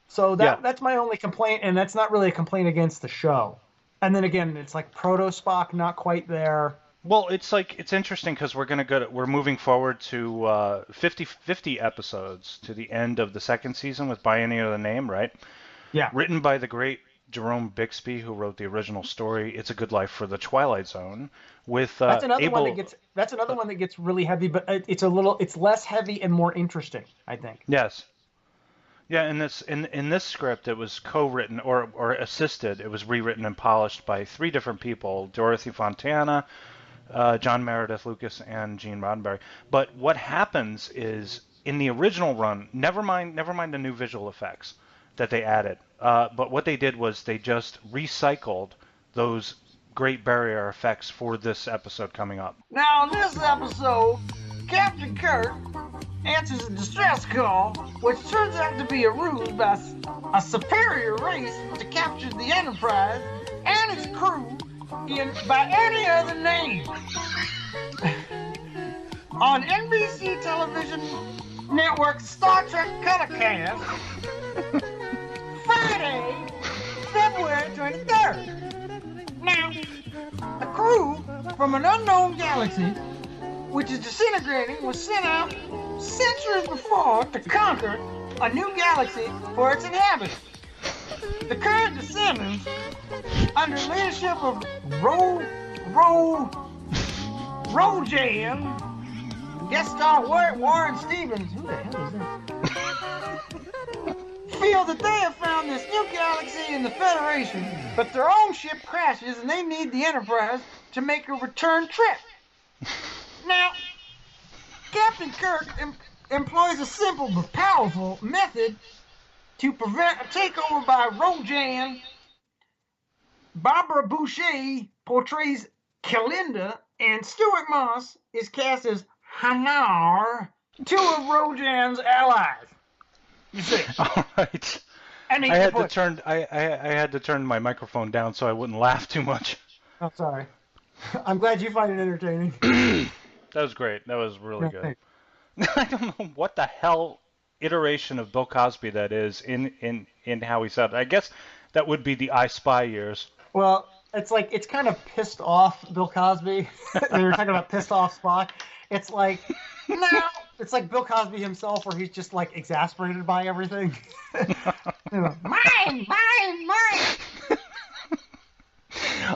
So that's my only complaint, and that's not really a complaint against the show. And then again, it's like Proto Spock, not quite there. Well, it's interesting because we're moving forward to 50 episodes to the end of the second season with Biennial of the Name, right? Yeah. Written by the great Jerome Bixby, who wrote the original story, It's a Good Life for the Twilight Zone. With that's another one that gets really heavy, but it's less heavy and more interesting, I think. Yes. Yeah, in this script, it was co-written or assisted. It was rewritten and polished by 3 different people: Dorothy Fontana, John Meredith Lucas, and Gene Roddenberry. But what happens is, in the original run, never mind the new visual effects that they added, but what they did was they just recycled those Great Barrier effects for this episode coming up. Now, in this episode, Captain Kirk answers a distress call, which turns out to be a ruse by a superior race to capture the Enterprise and its crew by any other name. On NBC television network Star Trek Colorcast, Friday, February 23rd. Now, a crew from an unknown galaxy, which is disintegrating, was sent out centuries before to conquer a new galaxy for its inhabitants. The current descendants, under leadership of Rojan, guest star Warren Stevens, who the hell is that? Feel that they have found this new galaxy in the Federation, but their own ship crashes and they need the Enterprise to make a return trip. Now, Captain Kirk employs a simple but powerful method to prevent a takeover by Rojan. Barbara Boucher portrays Kalinda, and Stuart Moss is cast as Hanar, 2 of Rojan's allies. You see? All right. And I had to turn my microphone down so I wouldn't laugh too much. I'm sorry. I'm glad you find it entertaining. That was great. That was really good. I don't know what the hell iteration of Bill Cosby that is in how he said it. I guess that would be the I Spy years. Well, it's kind of pissed off Bill Cosby. They were talking about pissed off Spock. It's like, no, it's like Bill Cosby himself, where he's just like exasperated by everything. Mine.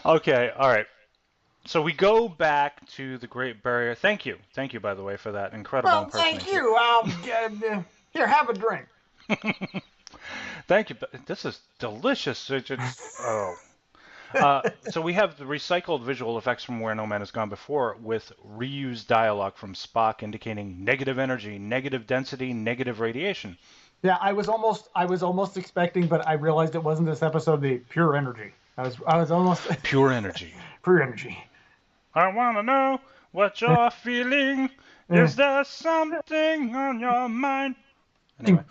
Okay, all right. So we go back to the Great Barrier. Thank you, by the way, for that incredible impersonation. Thank you. Here, have a drink. Thank you. This is delicious. Oh. So we have the recycled visual effects from Where No Man Has Gone Before, with reused dialogue from Spock indicating negative energy, negative density, negative radiation. Yeah, I was almost expecting, but I realized it wasn't this episode. The pure energy. I was almost pure energy. Pure energy. I want to know what you're feeling. Is there something on your mind? Anyway.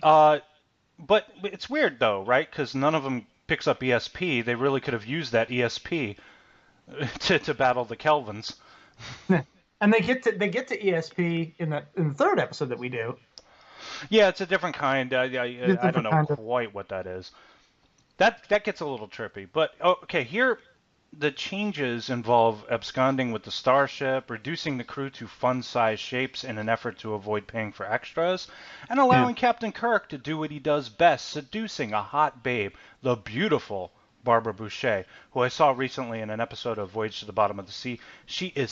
But it's weird, though, right? Because none of them picks up ESP. They really could have used that ESP to battle the Kelvins. And they get to ESP in the third episode that we do. Yeah, it's a different kind. I don't know quite what that is. That gets a little trippy. But, okay, here the changes involve absconding with the starship, reducing the crew to fun-sized shapes in an effort to avoid paying for extras, and allowing Captain Kirk to do what he does best, seducing a hot babe, the beautiful Barbara Boucher, who I saw recently in an episode of Voyage to the Bottom of the Sea. She is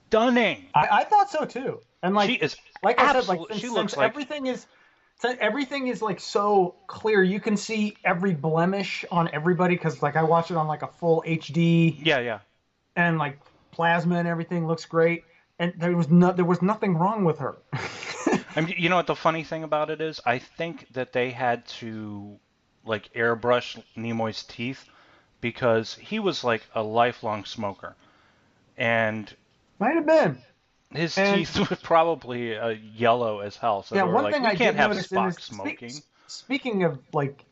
stunning. I thought so, too. And she is like I said, since everything is like so clear, you can see every blemish on everybody, because like I watched it on like a full HD. Yeah. And like plasma and everything looks great, and there was nothing wrong with her. I mean, you know what the funny thing about it is? I think that they had to like airbrush Nimoy's teeth, because he was like a lifelong smoker, and might have been. His teeth were probably yellow as hell. So yeah, they were one like, thing we I can't did have notice Spock smoking. Speaking of like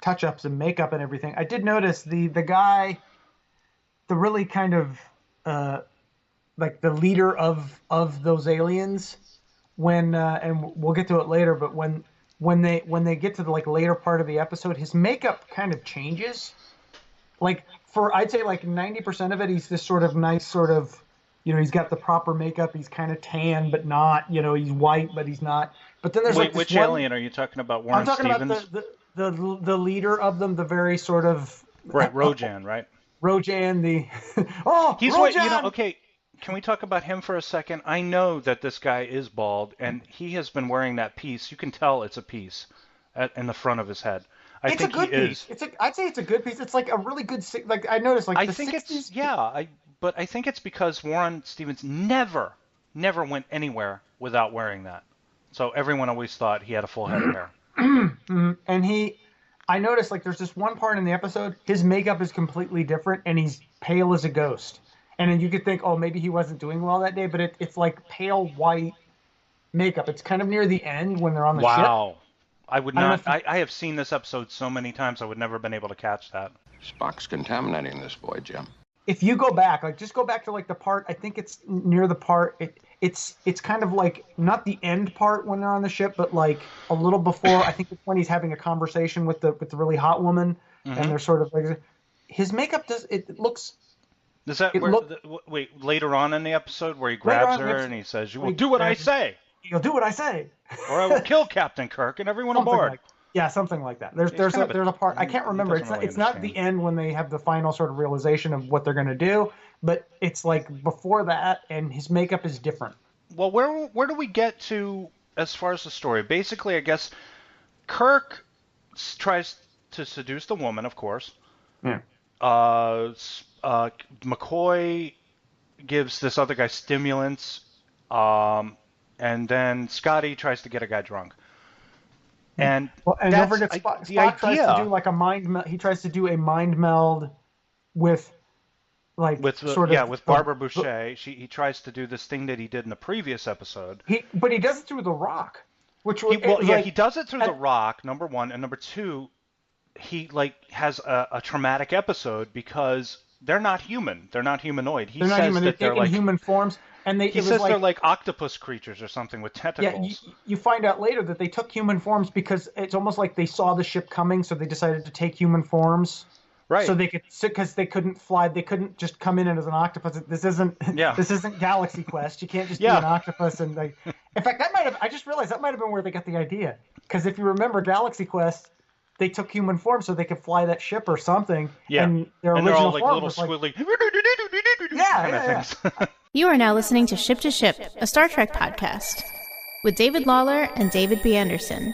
touch-ups and makeup and everything, I did notice the guy, the really kind of like the leader of those aliens, and we'll get to it later, but when they get to the like later part of the episode, his makeup kind of changes. Like for I'd say like 90% of it, he's this sort of nice sort of, he's got the proper makeup. He's kind of tan, but not, he's white, but he's not. But then there's like this which one, alien are you talking about? Warren I'm talking Stevens? about the leader of them, the very sort of Right, Rojan, right? Rojan, He's Rojan! okay. Can we talk about him for a second? I know that this guy is bald, and he has been wearing that piece. You can tell it's a piece in the front of his head. I think a good he piece. is. I'd say it's a good piece. It's like a really good. Like I noticed, like I the think 60s. but I think it's because Warren Stevens never went anywhere without wearing that. So everyone always thought he had a full head of hair. And I noticed like there's this one part in the episode, his makeup is completely different, and he's pale as a ghost. And then you could think, oh, maybe he wasn't doing well that day, but it's like pale white makeup. It's kind of near the end when they're on the ship. Wow. I would not. I have seen this episode so many times, I would never been able to catch that. Spock's contaminating this boy, Jim. If you go back, like just go back to like the part, I think it's near the part, it's kind of like not the end part when they're on the ship, but like a little before. I think it's when he's having a conversation with the really hot woman, and they're sort of like, his makeup looks. Is that wait, later on in the episode where he grabs her and he says, "You will do what I say." You'll do what I say, or I will kill Captain Kirk and everyone aboard. Something like that. There's a part I can't remember. It's not the end when they have the final sort of realization of what they're going to do, but it's like before that, and his makeup is different. Well, where do we get to as far as the story? Basically, I guess Kirk tries to seduce the woman, of course. Yeah. McCoy gives this other guy stimulants, and then Scotty tries to get a guy drunk. And don't forget, Spock tries to do like a mind meld. He tries to do a mind meld with Barbara Boucher. He tries to do this thing that he did in the previous episode. But he does it through the rock, which he does it through the rock. Number one, and number two, he has a traumatic episode because they're not human. They're not humanoid. He says that they're like human forms. And he says they're like octopus creatures or something with tentacles. Yeah, you find out later that they took human forms because it's almost like they saw the ship coming, so they decided to take human forms. Right. So they could, because they couldn't fly, they couldn't just come in as an octopus. This isn't Galaxy Quest. You can't just be an octopus and like. In fact, I just realized that might have been where they got the idea. Because if you remember Galaxy Quest, they took human forms so they could fly that ship or something. Yeah. And their they're original all like form little was like, squiggly. Yeah. You are now listening to Ship to Ship, a Star Trek podcast, with David Lawler and David B. Anderson.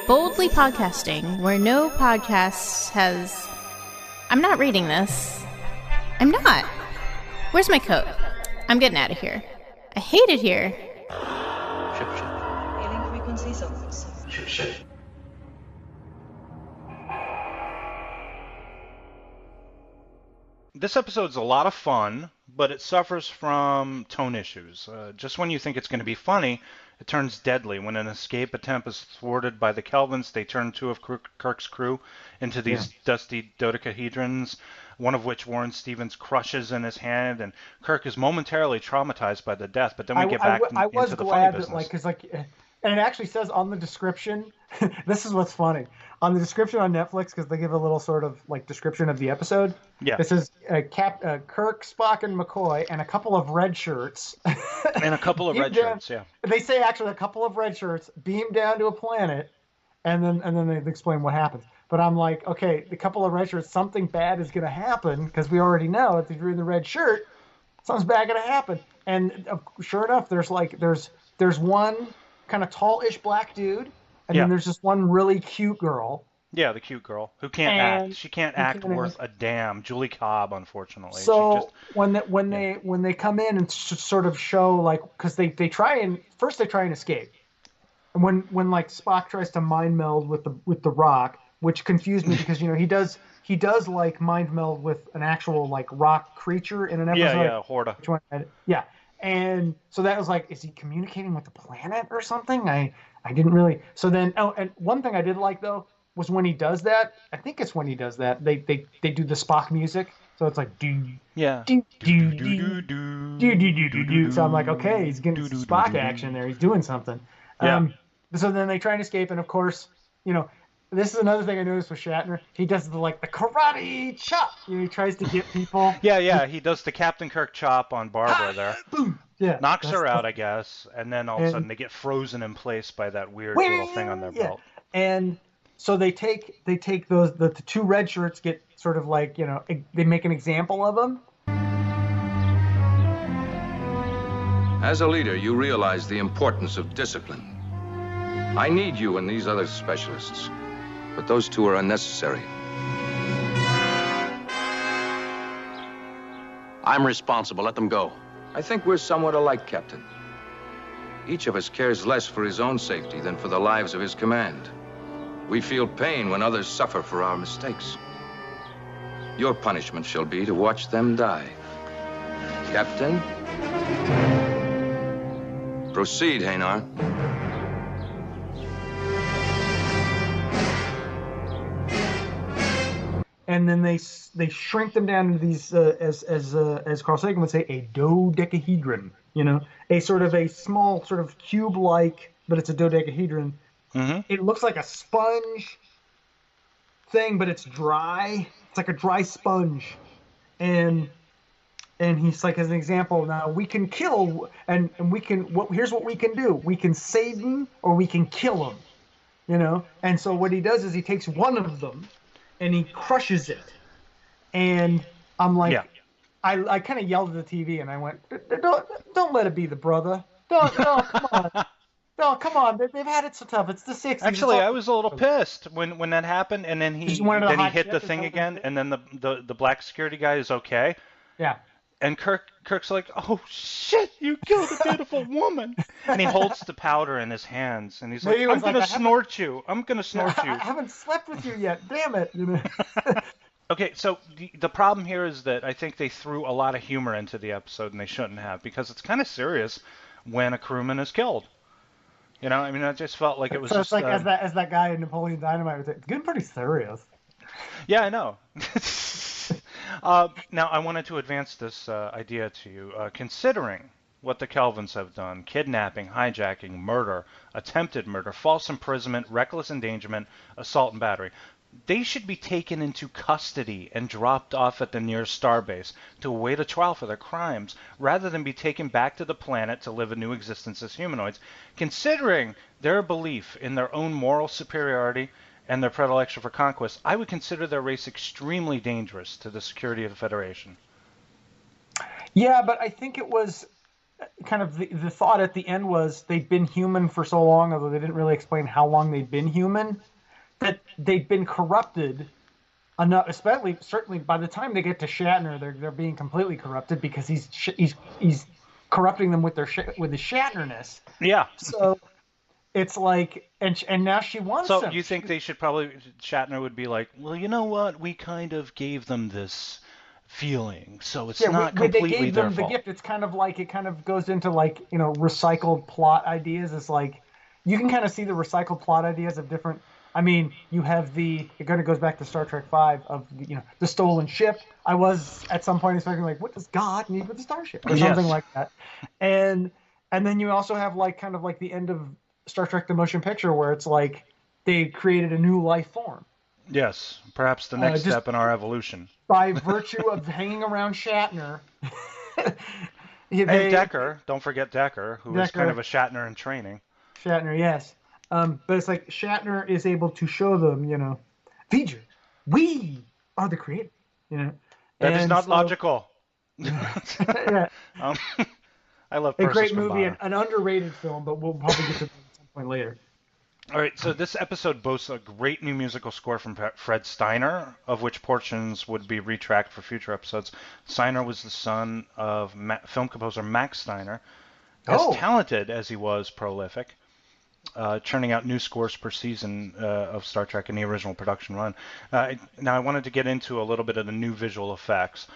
Boldly podcasting, where no podcast has... I'm not reading this. I'm not. Where's my coat? I'm getting out of here. I hate it here. Ship. Hailing frequency zones. Ship. This episode's a lot of fun, but it suffers from tone issues. Just when you think it's going to be funny, it turns deadly. When an escape attempt is thwarted by the Kelvins, they turn two of Kirk's crew into these dusty dodecahedrons, one of which Warren Stevens crushes in his hand, and Kirk is momentarily traumatized by the death. But then we get back into the funny business. And it actually says on the description, this is what's funny. On the description on Netflix, because they give a little sort of like description of the episode. Yeah. It says Kirk, Spock, and McCoy, and a couple of red shirts. And a couple of red shirts, yeah. They say actually a couple of red shirts beam down to a planet, and then they explain what happens. But I'm like, okay, the couple of red shirts, something bad is going to happen, because we already know if you're in the red shirt, something's bad going to happen. And sure enough, there's one kind of tall-ish black dude, and then there's this one really cute girl. Yeah, the cute girl who can't act. She can't act worth a damn. Julie Cobb, unfortunately. So when they come in and sort of show like, because they try and escape, and when like Spock tries to mind meld with the rock, which confused me because he does like mind meld with an actual like rock creature in an episode. Yeah, Horta. Yeah. And so that was like, is he communicating with the planet or something? I didn't really. So then, and one thing I did like though was when he does that. I think it's when he does that. They do the Spock music, So it's like do Yeah. do do do do. So I'm like, okay, he's getting some Spock action there. He's doing something. Yeah. So then they try and escape, and of course, this is another thing I noticed with Shatner. He does the karate chop. He tries to get people. Yeah. He does the Captain Kirk chop on Barbara there. Boom. Yeah. Knocks her out, I guess, and then all of a sudden they get frozen in place by that weird little thing on their belt. And so they take those the two red shirts, get sort of like they make an example of them. As a leader, you realize the importance of discipline. I need you and these other specialists, but those two are unnecessary. I'm responsible. Let them go. I think we're somewhat alike, Captain. Each of us cares less for his own safety than for the lives of his command. We feel pain when others suffer for our mistakes. Your punishment shall be to watch them die. Captain? Proceed, Hanar. And then they shrink them down into these, as Carl Sagan would say, a dodecahedron. A sort of a small, sort of cube-like, but it's a dodecahedron. Mm-hmm. It looks like a sponge thing, but it's dry. It's like a dry sponge, and he's like, as an example, now we can kill, and we can. Here's what we can do: we can save them, or we can kill them. And so what he does is he takes one of them, and he crushes it. And I'm like, yeah. I kind of yelled at the TV, and I went, don't let it be the brother. Don't come on. No, come on. They've had it so tough. It's the 60s. Actually, I was a little pissed when that happened, and then he hit the thing again, and then the black security guy is okay. Yeah. And Kirk's like, oh shit, you killed a beautiful woman. And he holds the powder in his hands, and he's like, I'm gonna snort you. I'm gonna snort you. I haven't slept with you yet. Damn it. Okay, so the problem here is that I think they threw a lot of humor into the episode, and they shouldn't have, because it's kind of serious when a crewman is killed. I just felt like it was just... So it's like, as that guy in Napoleon Dynamite was saying, it's getting pretty serious. Yeah, I know. Now, I wanted to advance this idea to you. Considering what the Kelvins have done, kidnapping, hijacking, murder, attempted murder, false imprisonment, reckless endangerment, assault and battery, they should be taken into custody and dropped off at the nearest starbase to await a trial for their crimes, rather than be taken back to the planet to live a new existence as humanoids. Considering their belief in their own moral superiority and their predilection for conquest, I would consider their race extremely dangerous to the security of the Federation. Yeah, but I think it was kind of the thought at the end was they'd been human for so long, although they didn't really explain how long they'd been human, that they've been corrupted enough, certainly by the time they get to Shatner, they're being completely corrupted, because he's corrupting them with his Shatnerness. Yeah. So it's like, and now she wants him. So you think they should Shatner would be like, well, you know what? We kind of gave them this feeling, so it's not completely they gave their them fault. The gift. It's kind of like, it kind of goes into like, recycled plot ideas. It's like, you can kind of see the recycled plot ideas of different. I mean, you have it kind of goes back to Star Trek V of, the stolen ship. I was at some point expecting, like, what does God need with the starship? Or something like that. And then you also have like, kind of like the end of Star Trek the Motion Picture, where it's like they created a new life form. Yes, perhaps the next step in our evolution. By virtue of hanging around Shatner. And Decker, don't forget Decker, who is kind of a Shatner in training. Shatner, yes. But it's like Shatner is able to show them, V'ger, we are the creator, That is not logical. Yeah. I love a great Persis movie, Kambana. an underrated film, but we'll probably get to that at some point later. All right, so this episode boasts a great new musical score from Fred Steiner, of which portions would be retracked for future episodes. Steiner was the son of film composer Max Steiner, as talented as he was prolific, churning out new scores per season of Star Trek in the original production run. Now, I wanted to get into a little bit of the new visual effects.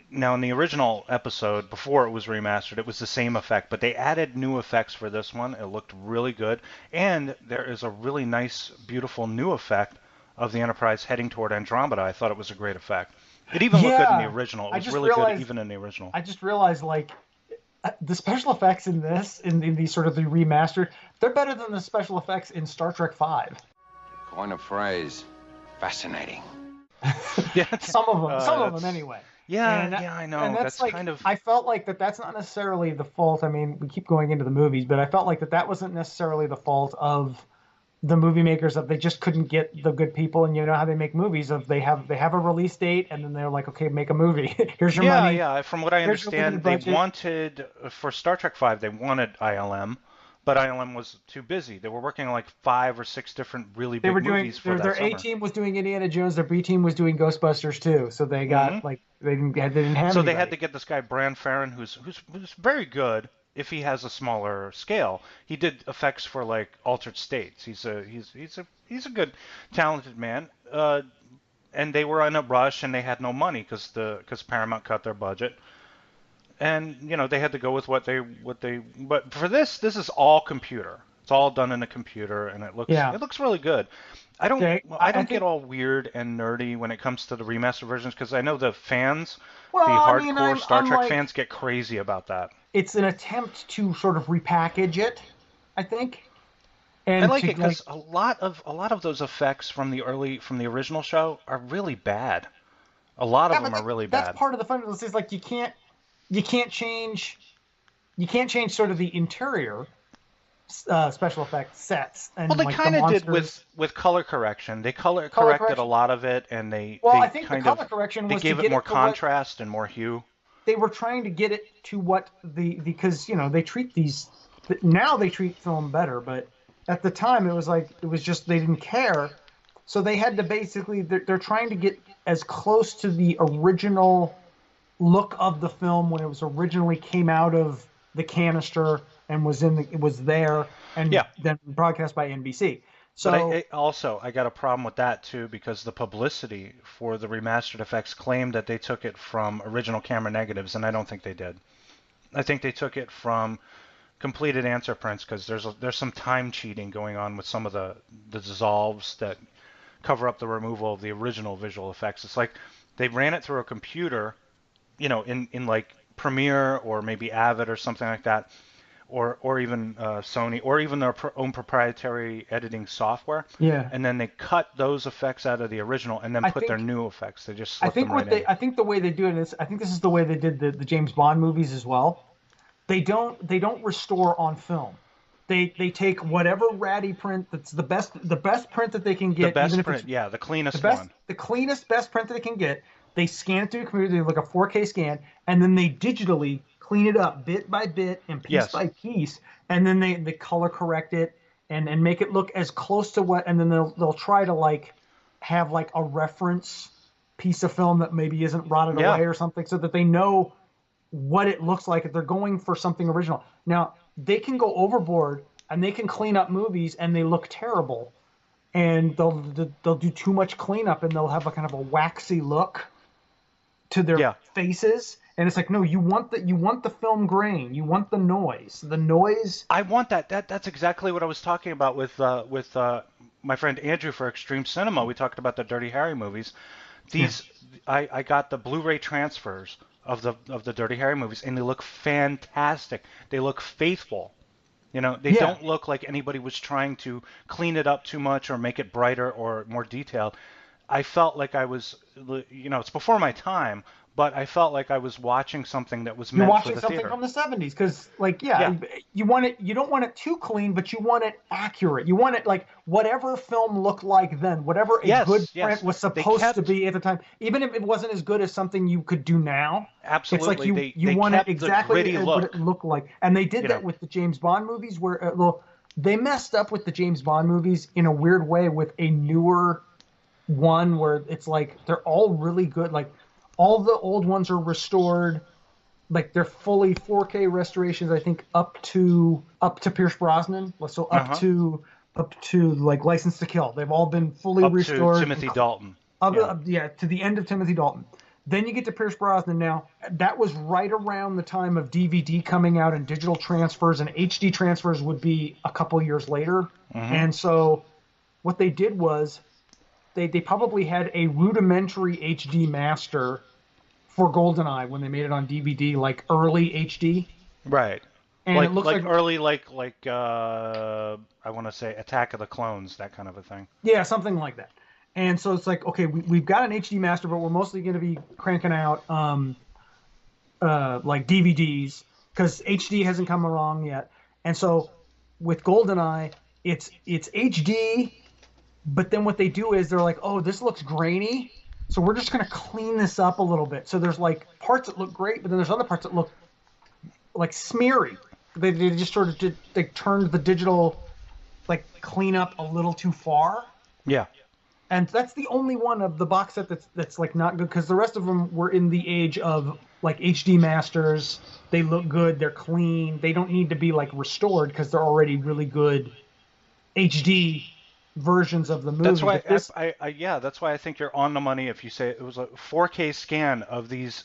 Now, in the original episode, before it was remastered, it was the same effect, but they added new effects for this one. It looked really good, and there is a really nice, beautiful new effect of the Enterprise heading toward Andromeda, I thought it was a great effect. It even looked good in the original. It was really good even in the original. I just realized, like, the special effects in this, in the sort of the remastered, they're better than the special effects in Star Trek V. Coin a phrase. Fascinating. Yeah. Some of them anyway. Yeah, I know. And that's like, kind of. I felt like that's not necessarily the fault. I mean, we keep going into the movies, but I felt like that wasn't necessarily the fault of the movie makers, that they just couldn't get the good people. And you know how they make movies, of they have a release date, and then they're like, okay, make a movie. Here's your money. Yeah. From what I understand, they wanted, for Star Trek V, they wanted ILM, but ILM was too busy. They were working on like 5 or 6 different really big movies for that their summer. A team was doing Indiana Jones. Their B team was doing Ghostbusters too. So they got like they didn't have. So anybody. they had to get this guy Bran Farron, who's very good. If he has a smaller scale, he did effects for like Altered States. He's a good, talented man. And they were in a rush, and they had no money because Paramount cut their budget. And you know they had to go with what they. But for this is all computer. It's all done in a computer, and it looks really good. I don't get all weird and nerdy when it comes to the remastered versions, because I know the fans, the hardcore Star Trek fans, get crazy about that. It's an attempt to sort of repackage it, I think. And I like it because a lot of those effects from the original show are really bad. A lot of them are really bad. That's part of the fun of this. Is like you can't change sort of the interior special effects sets. And well, they like kind of did with color correction. They color corrected a lot of it, and I think the color correction was they gave it more contrast and more hue. They were trying to get it to what because you know they treat these now they treat film better, but at the time it was just they didn't care, so they had to basically they're trying to get as close to the original look of the film when it was originally came out of the canister and was there and then broadcast by NBC. So but I got a problem with that too, because the publicity for the remastered effects claimed that they took it from original camera negatives, and I don't think they did. I think they took it from completed answer prints, because there's some time cheating going on with some of the dissolves that cover up the removal of the original visual effects. It's like they ran it through a computer, you know, in like Premiere or maybe Avid or something like that. Or even Sony, or even their own proprietary editing software. Yeah. And then they cut those effects out of the original and then put their new effects. They just slip them right in. I think the way they do it is, I think this is the way they did the James Bond movies as well. They don't restore on film. They take whatever ratty print that's the best print that they can get. The best print, the cleanest one. The cleanest, best print that they can get. They scan it through the computer, they like a 4K scan, and then they digitally clean it up bit by bit and piece by piece, and then they color correct it and make it look as close to what, and then they'll try to like have like a reference piece of film that maybe isn't rotted away or something, so that they know what it looks like if they're going for something original. Now they can go overboard and they can clean up movies and they look terrible, and they'll do too much cleanup and they'll have a kind of a waxy look to their faces. And it's like, no, you want the film grain, you want the noise. The noise. I want that. That's exactly what I was talking about with my friend Andrew for Extreme Cinema. We talked about the Dirty Harry movies. I got the Blu-ray transfers of the Dirty Harry movies, and they look fantastic. They look faithful. You know, they don't look like anybody was trying to clean it up too much or make it brighter or more detailed. I felt like I was, you know, it's before my time, but I felt like I was watching something that was meant for the theater. You're watching something from the 70s, because, like, you want it. You don't want it too clean, but you want it accurate. You want it like whatever film looked like then, whatever a good print was supposed to be at the time, even if it wasn't as good as something you could do now. Absolutely, it's like you want it exactly what it looked like, and they did that with the James Bond movies, where they messed up with the James Bond movies in a weird way with a newer one where it's like they're all really good, like. All the old ones are restored, like they're fully 4K restorations. I think up to Pierce Brosnan, so up to like License to Kill. They've all been fully restored. To Timothy Dalton. To the end of Timothy Dalton. Then you get to Pierce Brosnan. Now that was right around the time of DVD coming out and digital transfers, and HD transfers would be a couple years later. And so what they did was they probably had a rudimentary HD master for GoldenEye when they made it on DVD, like early HD. Right. And it looks like early, I want to say Attack of the Clones, that kind of a thing. Yeah, something like that. And so it's like, okay, we've got an HD master, but we're mostly going to be cranking out like DVDs because HD hasn't come along yet. And so with GoldenEye, it's HD, but then what they do is they're like, oh, this looks grainy, so we're just going to clean this up a little bit. So there's like parts that look great, but then there's other parts that look like smeary. They just sort of they turned the digital like cleanup a little too far. Yeah. And that's the only one of the box set that's like not good, because the rest of them were in the age of like HD masters. They look good, they're clean, they don't need to be like restored because they're already really good HD versions of the movie. That's why that's why I think you're on the money if you say it was a 4K scan of these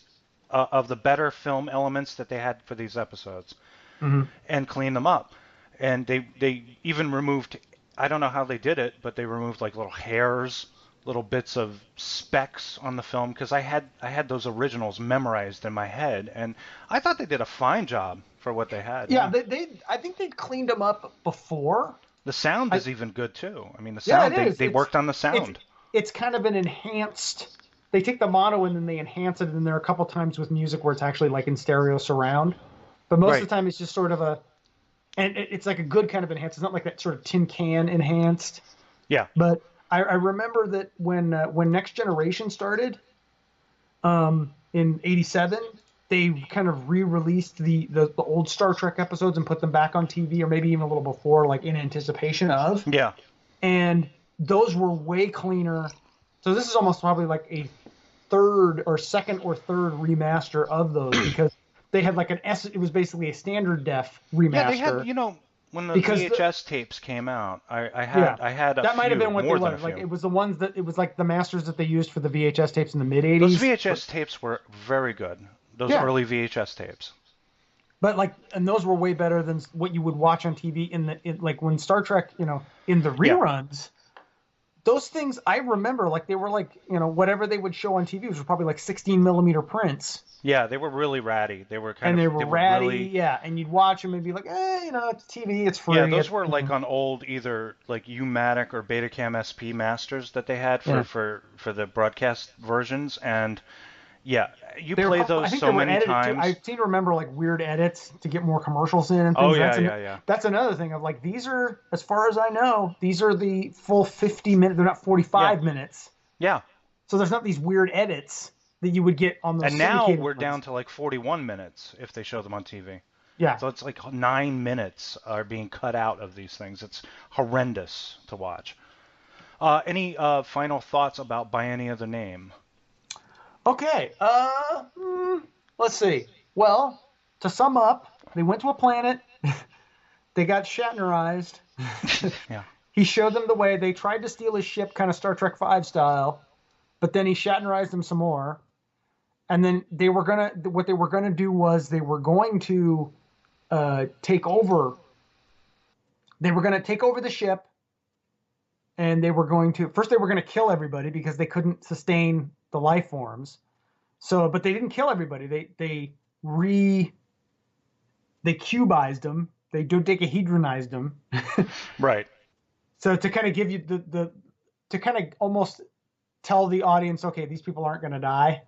of the better film elements that they had for these episodes, and clean them up. And they even removed, I don't know how they did it, but they removed like little hairs, little bits of specks on the film, because I had those originals memorized in my head, and I thought they did a fine job for what they had. Yeah, I think they cleaned them up before. The sound is even good too. I mean, the sound, they worked on the sound. It's kind of an enhanced. They take the mono and then they enhance it, and there are a couple times with music where it's actually like in stereo surround, but most of the time it's just sort of and it's like a good kind of enhanced. It's not like that sort of tin can enhanced. Yeah. But I remember that when Next Generation started, in '87, they kind of re-released the old Star Trek episodes and put them back on TV, or maybe even a little before, like in anticipation of. Yeah. And those were way cleaner. So this is almost probably like a second or third remaster of those, because they had like it was basically a standard def remaster. Yeah, they had, when the VHS tapes came out, I had a that might have been what they were. Like it was the ones that it was like the masters that they used for the VHS tapes in the mid '80s. Those VHS tapes were very good. Those early VHS tapes. But and those were way better than what you would watch on TV like when Star Trek, in the reruns. Those things I remember, like they were like, whatever they would show on TV was probably like 16 millimeter prints. Yeah, they were really ratty. They were ratty, really... yeah. And you'd watch them and be like, it's TV, it's free. Yeah, those were like on old either like U-Matic or Betacam SP masters that they had for the broadcast versions, and you play those so many times. I seem to remember like weird edits to get more commercials in and things. Yeah. That's another thing of like, these are, as far as I know, these are the full 50 minutes. They're not 45 minutes. Yeah. So there's not these weird edits that you would get on those. And now we're down to like 41 minutes if they show them on TV. Yeah. So it's like 9 minutes are being cut out of these things. It's horrendous to watch. Any final thoughts about By Any Other Name? Okay. Let's see. Well, to sum up, they went to a planet. They got Shatnerized. Yeah. He showed them the way. They tried to steal his ship, kind of Star Trek V style, but then he Shatnerized them some more. And then what they were gonna do was they were going to take over. They were gonna take over the ship, and they were going to kill everybody because they couldn't sustain the life forms. So, but they didn't kill everybody. They cubized them. They dodecahedronized them. Right. So to kind of give you to kind of almost tell the audience, okay, these people aren't going to die.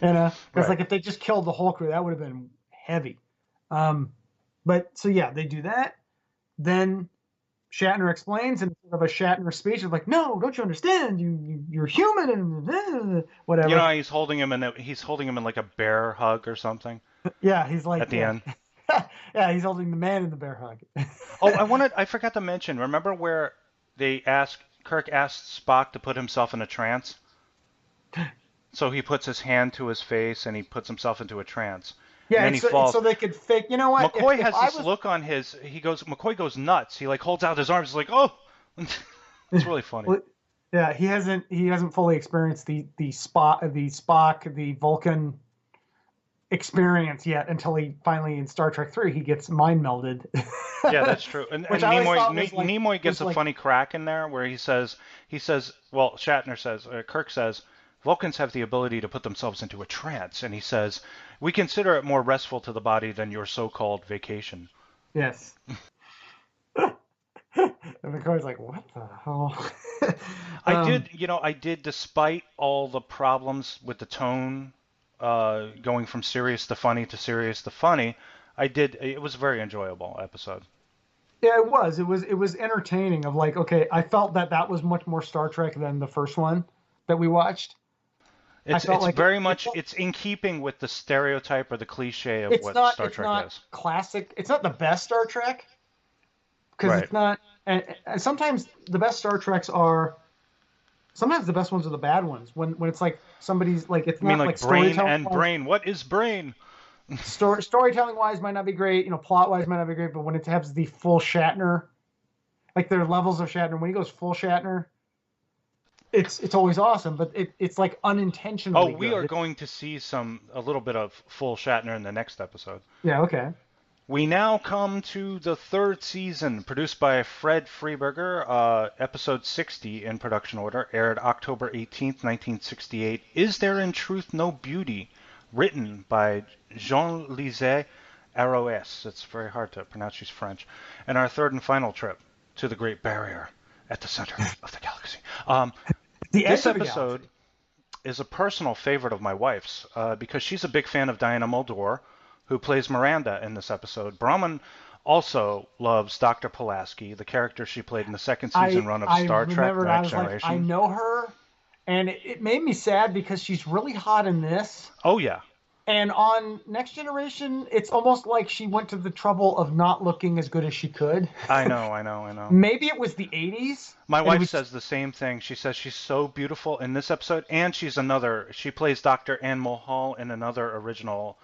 Because like if they just killed the whole crew, that would have been heavy. But so yeah, they do that. Then Shatner explains in sort of a Shatner speech of like, no, don't you understand? You're human and whatever. He's holding him in like a bear hug or something. Yeah, he's like at the end. Yeah, he's holding the man in the bear hug. I forgot to mention. Remember where Kirk asked Spock to put himself in a trance? So he puts his hand to his face and he puts himself into a trance. Yeah, and then he falls. So they could fake. You know what? McCoy has this look on his. McCoy goes nuts. He like holds out his arms. He's like, oh, it's really funny. Well, yeah, he hasn't fully experienced the Spock, the Vulcan experience yet until he finally in Star Trek 3 he gets mind melded. Yeah, that's true. And Which I always thought was like- Nimoy gets was a like- funny crack in there where he says, well, Shatner says, Kirk says, Vulcans have the ability to put themselves into a trance, and he says, we consider it more restful to the body than your so-called vacation. Yes. And the guy's like, what the hell? I did, despite all the problems with the tone, going from serious to funny to serious to funny, it was a very enjoyable episode. Yeah, it was. It was entertaining. Of like, okay, I felt that was much more Star Trek than the first one that we watched. It's in keeping with the stereotype or the cliche of what Star Trek is. Classic. It's not the best Star Trek because it's not. And sometimes the best Star Treks are. Sometimes the best ones are the bad ones. When it's like somebody's like it's not like brain and brain. What is brain? Storytelling wise might not be great. Plot wise might not be great. But when it has the full Shatner, like there are levels of Shatner. When he goes full Shatner, it's always awesome. But it's like unintentionally. Oh, we are going to see a little bit of full Shatner in the next episode. Yeah. Okay. We now come to the third season, produced by Fred Freiberger, episode 60 in production order, aired October 18th, 1968. Is There in Truth No Beauty? Written by Jean-Lisée Aroes. It's very hard to pronounce, she's French. And our third and final trip to the Great Barrier at the center of the galaxy. This episode is a personal favorite of my wife's because she's a big fan of Diana Muldaur, who plays Miranda in this episode. Brahman also loves Dr. Pulaski, the character she played in the second season run of Star Trek Next Generation. I know her, and it made me sad because she's really hot in this. Oh, yeah. And on Next Generation, it's almost like she went to the trouble of not looking as good as she could. I know. Maybe it was the 80s. My wife says the same thing. She says she's so beautiful in this episode, and she plays Dr. Anne Mulhall in another original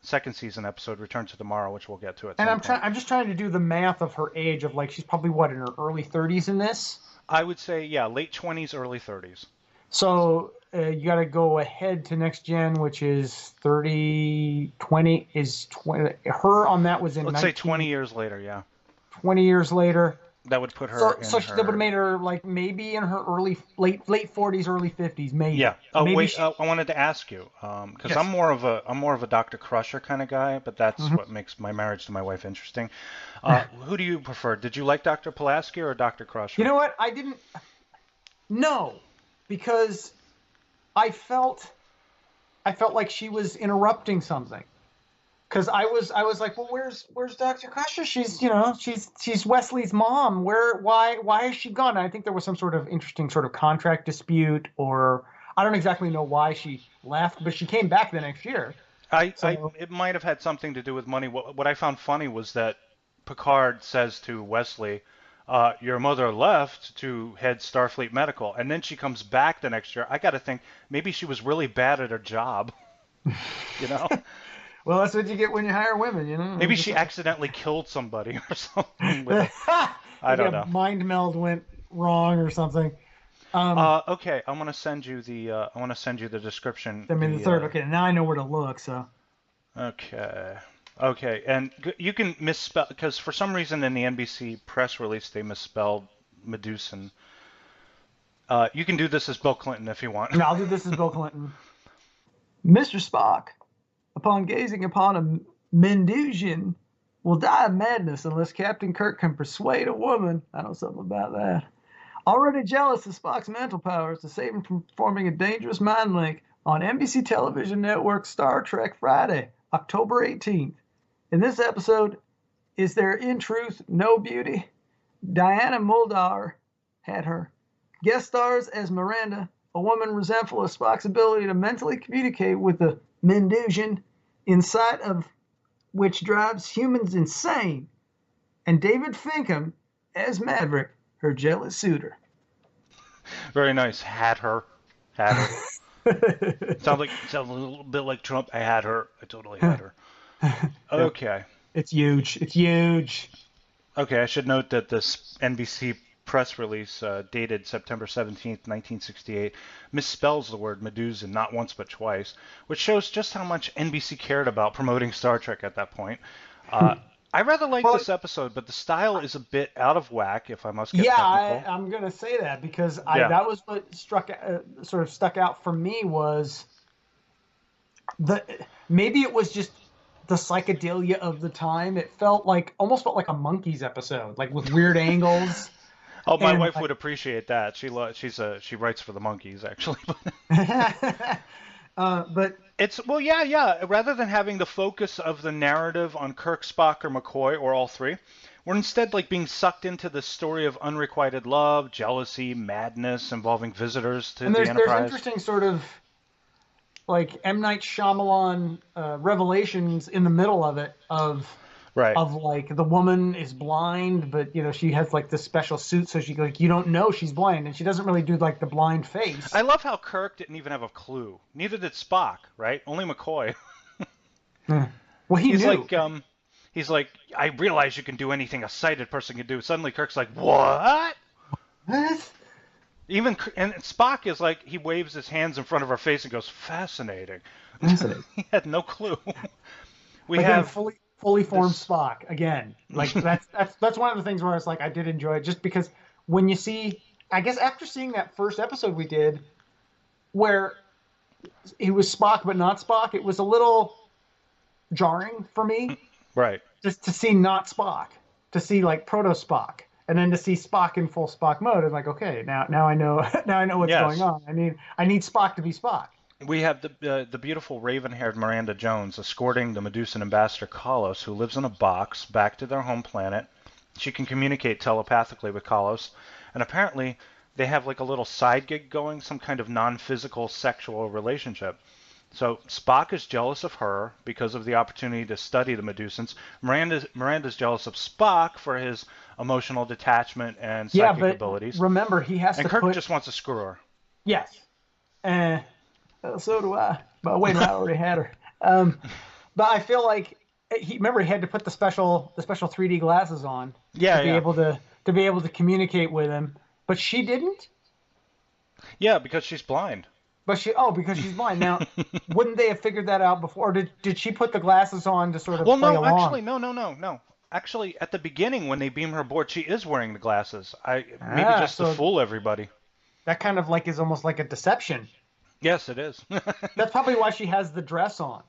second season episode, Return to Tomorrow, which we'll get to at some point. I'm just trying to do the math of her age of like she's probably in her early 30s in this. I would say late 20s, early 30s. So you got to go ahead to Next Gen, which is 20 is 20. Her on that was in. Let's say 20 years later. Yeah. 20 years later. That would put her. That would have made her like maybe in her late 40s, early 50s, maybe. Yeah. Oh maybe wait, I wanted to ask you because yes. I'm more of a Dr. Crusher kind of guy, but that's what makes my marriage to my wife interesting. Who do you prefer? Did you like Dr. Pulaski or Dr. Crusher? You know what? I didn't. No, because I felt like she was interrupting something. Because I was like, well, where's Dr. Crusher? She's she's Wesley's mom. Why is she gone? And I think there was some sort of interesting sort of contract dispute, or I don't exactly know why she left, but she came back the next year. It might have had something to do with money. What I found funny was that Picard says to Wesley, your mother left to head Starfleet Medical, and then she comes back the next year. I got to think maybe she was really bad at her job, Well, that's what you get when you hire women, Maybe she accidentally killed somebody or something. I don't know. Mind meld went wrong or something. Okay, I'm gonna send you the description. I mean, the third. Okay, now I know where to look. So. Okay, and you can misspell because for some reason in the NBC press release they misspelled Medusan. You can do this as Bill Clinton if you want. No, I'll do this as Bill Clinton. Mr. Spock, upon gazing upon a Mendusian, will die of madness unless Captain Kirk can persuade a woman. I know something about that. Already jealous of Spock's mental powers to save him from performing a dangerous mind link on NBC television network Star Trek Friday, October 18th. In this episode, Is There in Truth No Beauty? Diana Muldaur had her. Guest stars as Miranda, a woman resentful of Spock's ability to mentally communicate with the Mendusian, inside of which drives humans insane, and David Finkham as Maverick, her jealous suitor. Very nice. Had her. Sounds a little bit like Trump. I had her. I totally had her. Okay. It's huge. Okay, I should note that this NBC press release dated September 17th, 1968, misspells the word Medusan not once but twice, which shows just how much NBC cared about promoting Star Trek at that point. I rather like this episode, but the style is a bit out of whack, if I must get technical. I'm going to say that because Yeah. that was what sort of stuck out for me was maybe it was just the psychedelia of the time. It almost felt like a Monkees episode, like with weird angles. Oh, my wife would appreciate that. She writes for the Monkees, actually. But it's rather than having the focus of the narrative on Kirk, Spock, or McCoy, or all three, we're instead like being sucked into the story of unrequited love, jealousy, madness involving visitors to the Enterprise. There's interesting sort of like M. Night Shyamalan revelations in the middle of it of like the woman is blind, but she has like this special suit, so she you don't know she's blind, and she doesn't really do like the blind face. I love how Kirk didn't even have a clue. Neither did Spock, right? Only McCoy. Well, he's knew. He's like, I realize you can do anything a sighted person can do. Suddenly Kirk's like, what? What? And Spock is like, he waves his hands in front of her face and goes, fascinating. He had no clue. We have fully formed Spock again. Like that's one of the things where I was like, I did enjoy it, just because when you see, I guess after seeing that first episode we did, where he was Spock but not Spock, it was a little jarring for me. Right. Just to see not Spock, to see like proto Spock, and then to see Spock in full Spock mode. I'm like, okay, now I know what's going on. I need Spock to be Spock. We have the beautiful raven-haired Miranda Jones escorting the Medusan ambassador Kalos, who lives in a box, back to their home planet. She can communicate telepathically with Kalos, and apparently they have like a little side gig going, some kind of non-physical sexual relationship. So Spock is jealous of her because of the opportunity to study the Medusans. Miranda's jealous of Spock for his emotional detachment and psychic abilities. Remember, he has and to Kirk just wants to screw her. Yes. So do I. But wait, I already had her. But I feel like he had to put the special 3D glasses on to be able to communicate with him. But she didn't. Yeah, because she's blind. Because she's blind. Now, wouldn't they have figured that out before? Or did she put the glasses on to sort of play along? Actually, no. Actually, at the beginning when they beam her aboard, she is wearing the glasses. To fool everybody. That kind of like is almost like a deception. Yes, it is. That's probably why she has the dress on,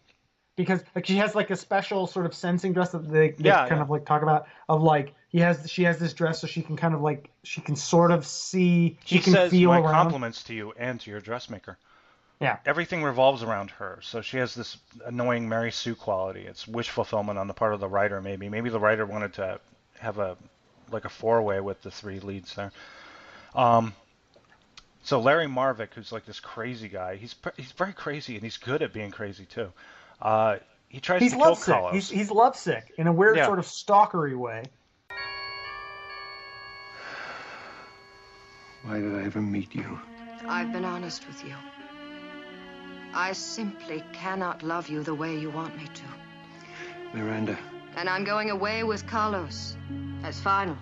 because like she has like a special sort of sensing dress that they kind of like talk about, of like she has this dress so she can kind of like she can sort of see, she can says, feel my around. compliments to you and to your dressmaker. Yeah. Everything revolves around her, so she has this annoying Mary Sue quality. It's wish fulfillment on the part of the writer, maybe. Maybe the writer wanted to have a four-way with the three leads there. So Larry Marvick, who's like this crazy guy, he's very crazy, and he's good at being crazy too. He tries to kill Kalos. He's lovesick in a weird sort of stalkery way. Why did I ever meet you? I've been honest with you. I simply cannot love you the way you want me to. Miranda. And I'm going away with Carlos. That's final.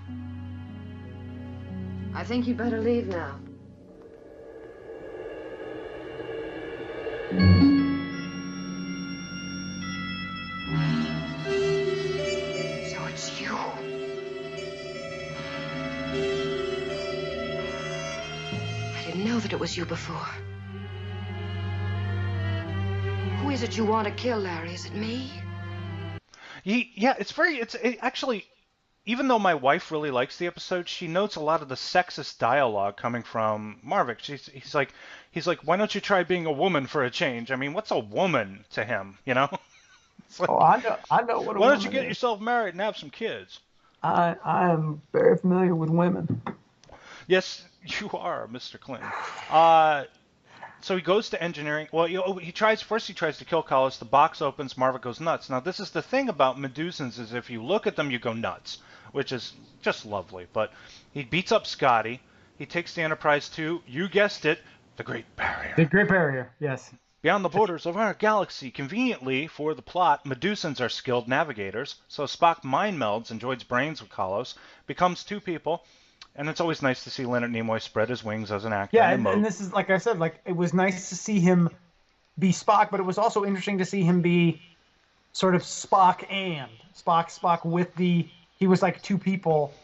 I think you better leave now. So it's you. I didn't know that it was you before. Who is it you want to kill, Larry? Is it me? Actually, even though my wife really likes the episode, she notes a lot of the sexist dialogue coming from Marvick. He's like, why don't you try being a woman for a change? I mean, what's a woman to him, you know? Like, I know what a woman is. Why don't you get yourself married and have some kids? I am very familiar with women. Yes, you are, Mr. Clinton. So he goes to engineering. Well, he tries to kill Kalos. The box opens. Marvick goes nuts. Now, this is the thing about Medusans, is if you look at them, you go nuts, which is just lovely. But he beats up Scotty. He takes the Enterprise to, you guessed it, the Great Barrier. The Great Barrier, yes. Beyond the borders of our galaxy. Conveniently, for the plot, Medusans are skilled navigators. So Spock mind melds and joins brains with Kalos, becomes two people. And it's always nice to see Leonard Nimoy spread his wings as an actor. Yeah, and this is, like I said, like it was nice to see him be Spock, but it was also interesting to see him be sort of Spock with the, he was like two people.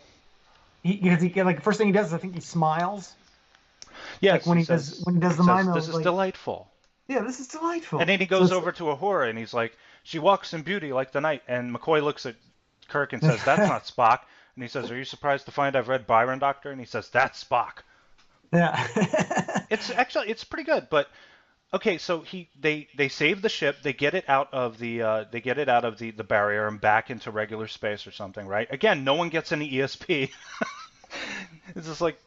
Because like the first thing he does is I think he smiles. Yeah, like when he does the mind meld. This is like, delightful. Yeah, this is delightful. And then he goes over to Uhura and he's like, she walks in beauty like the night. And McCoy looks at Kirk and says, that's not Spock. And he says, are you surprised to find I've read Byron, Doctor? And he says, that's Spock. Yeah. It's pretty good. But okay, so they save the ship. They get it out of the barrier and back into regular space or something, right? Again, no one gets any ESP. It's just like,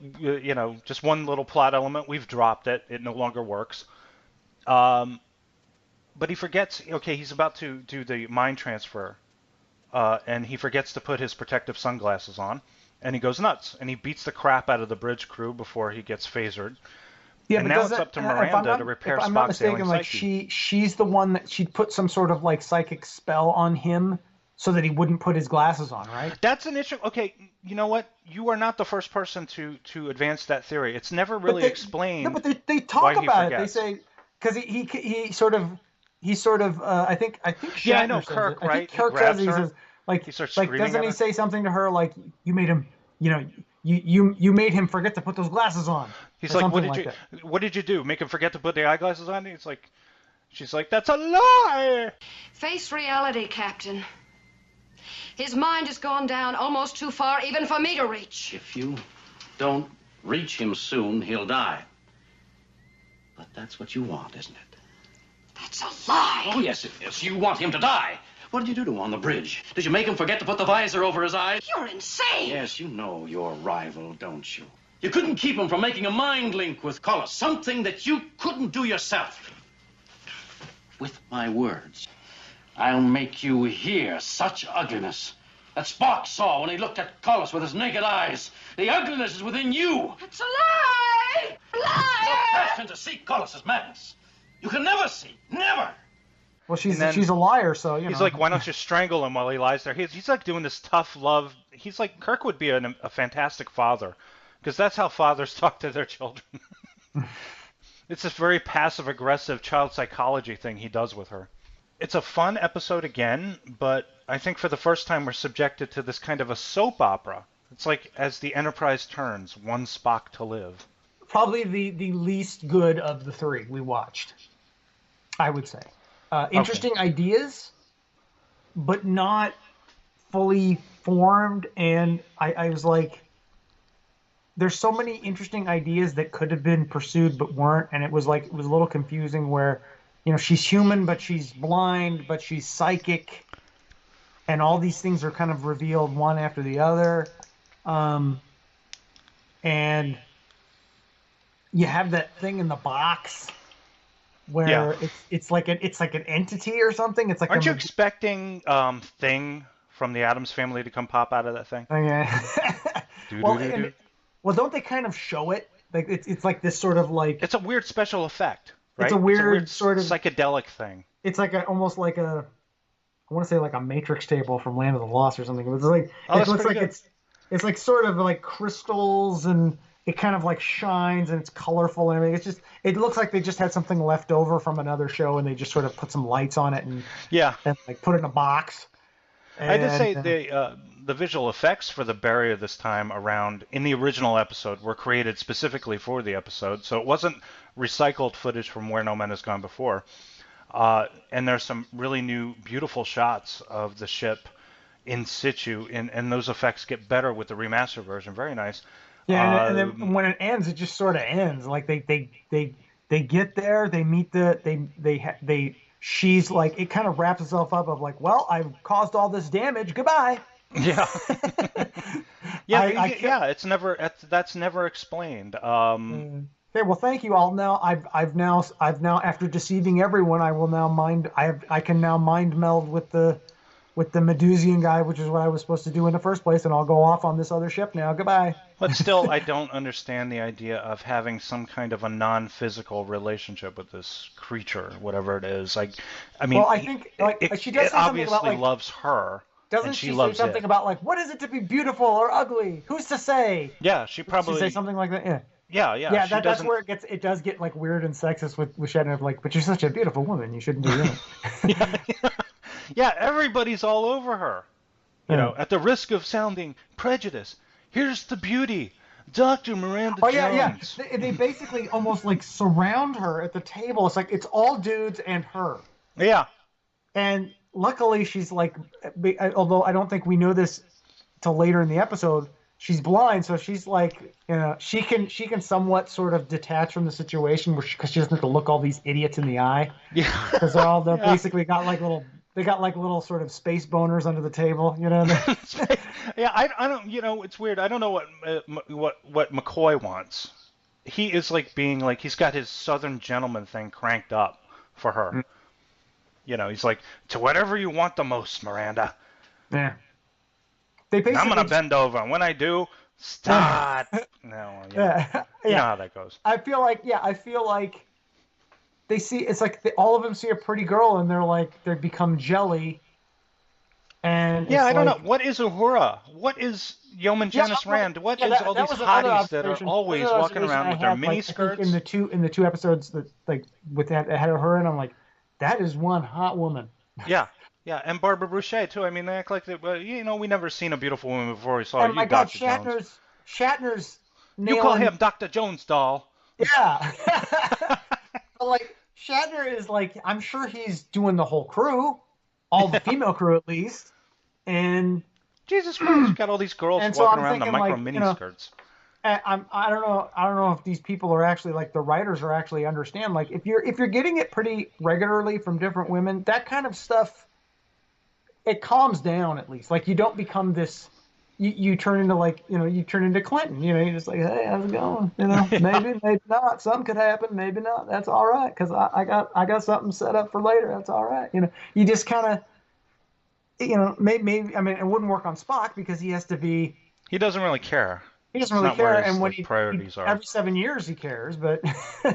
just one little plot element. We've dropped it. It no longer works. But he forgets, okay, he's about to do the mind transfer, and he forgets to put his protective sunglasses on, and he goes nuts, and he beats the crap out of the bridge crew before he gets phasered. Yeah, and but now it's up to Miranda to repair Spock's If I'm not mistaken, like psyche. she's the one that she'd put some sort of like psychic spell on him so that he wouldn't put his glasses on, right? That's an issue. Okay, you know what? You are not the first person to advance that theory. It's never really explained. No, but they talk about it. They forgets. say because he sort of I think Shatner Yeah, I know, says Kirk, it. I right? think Kirk He grabs says, he her, says like he starts like screaming doesn't at he her? say something to her like you made him you made him forget to put those glasses on. He's or like, something what did you do? Make him forget to put the eyeglasses on? She's like, that's a lie. Face reality, Captain. His mind has gone down almost too far even for me to reach. If you don't reach him soon, he'll die. But that's what you want, isn't it? That's a lie. Oh, yes, it is. You want him to die. What did you do to him on the bridge? Did you make him forget to put the visor over his eyes? You're insane. Yes, you know your rival, don't you? You couldn't keep him from making a mind link with Collis, something that you couldn't do yourself. With my words, I'll make you hear such ugliness that Spock saw when he looked at Collis with his naked eyes. The ugliness is within you. It's a lie. Liar. No passion to see Collis's madness. You can never see, never. Well, she's a liar, so you know. He's like, why don't you strangle him while he lies there? He's like doing this tough love. He's like, Kirk would be a fantastic father, because that's how fathers talk to their children. It's this very passive-aggressive child psychology thing he does with her. It's a fun episode again, but I think for the first time we're subjected to this kind of a soap opera. It's like, as the Enterprise turns, one Spock to live. Probably the least good of the three we watched, I would say. Interesting ideas, but not fully formed. And I was like, there's so many interesting ideas that could have been pursued but weren't. And it was a little confusing where, she's human, but she's blind, but she's psychic. And all these things are kind of revealed one after the other. And you have that thing in the box where it's like an entity or something. It's like, aren't you expecting Thing from the Addams Family to come pop out of that thing? Okay. Well, don't they kind of show it? Like it's like this sort of like, it's a weird special effect, right? It's a weird sort of psychedelic thing. It's like almost like I want to say like a matrix table from Land of the Lost or something. It's like it looks like it's like sort of like crystals, and it kind of like shines and it's colorful and everything. It looks like they just had something left over from another show and they just sort of put some lights on it and like put it in a box. I did say the visual effects for the barrier this time around in the original episode were created specifically for the episode, so it wasn't recycled footage from Where No Man Has Gone Before. And there's some really new, beautiful shots of the ship in situ, and those effects get better with the remastered version. Very nice. Yeah, and then when it ends, it just sort of ends. Like they get there, they meet she's like, it kind of wraps itself up of like, well, I've caused all this damage. Goodbye. Yeah. It's that's never explained. Okay, well, thank you all. Now I've now after deceiving everyone, I can now mind meld with the Medusian guy, which is what I was supposed to do in the first place, and I'll go off on this other ship now. Goodbye. But still, I don't understand the idea of having some kind of a non-physical relationship with this creature, whatever it is. I mean, well, I think she does it say something obviously about, like, loves her. Doesn't she she say loves something it. about like, what is it to be beautiful or ugly? Who's to say? Yeah, she probably She say something like that. Yeah. Yeah, Yeah, she that's doesn't. where it does get like weird and sexist with Shatner of like, but you're such a beautiful woman, you shouldn't be in it. Yeah, everybody's all over her. At the risk of sounding prejudiced, here's the beauty, Dr. Miranda Jones. Yeah. They basically almost like surround her at the table. It's like it's all dudes and her. Yeah. And luckily, she's like, although I don't think we know this till later in the episode, she's blind, so she's like, she can somewhat sort of detach from the situation because she doesn't have to look all these idiots in the eye. Yeah. Because they're basically got like little sort of space boners under the table, Yeah, I don't, it's weird. I don't know what McCoy wants. He is like being like, he's got his Southern gentleman thing cranked up for her. Mm. He's like, to whatever you want the most, Miranda. Yeah. I'm going to bend over, and when I do, stop. No, yeah. You know how that goes. I feel like they see, it's like all of them see a pretty girl, and they become jelly. And yeah, I don't know. What is Uhura? What is Yeoman Janice Rand? What is all these hotties that are always walking around with their mini skirts? In the two episodes that with that had her in, I'm like, that is one hot woman. Yeah. Yeah, and Barbara Boucher too. I mean, they act like they, we never seen a beautiful woman before we saw you, my God, Shatner's nailing... You call him Dr. Jones, doll. Yeah. But like Shatner is like, I'm sure he's doing the whole crew, all the female crew at least, and Jesus Christ, you got all these girls walking around in the micro mini skirts. I don't know if these people are actually like the writers are actually understand, like if you're getting it pretty regularly from different women, that kind of stuff. It calms down at least. Like you don't become this. You turn into like you turn into Clinton. You're just like, hey, how's it going? Maybe not. Something could happen. Maybe not. That's all right because I got something set up for later. That's all right. You just kind of maybe I mean it wouldn't work on Spock because he has to be. He doesn't really care. He doesn't really care, and when priorities are every 7 years he cares, but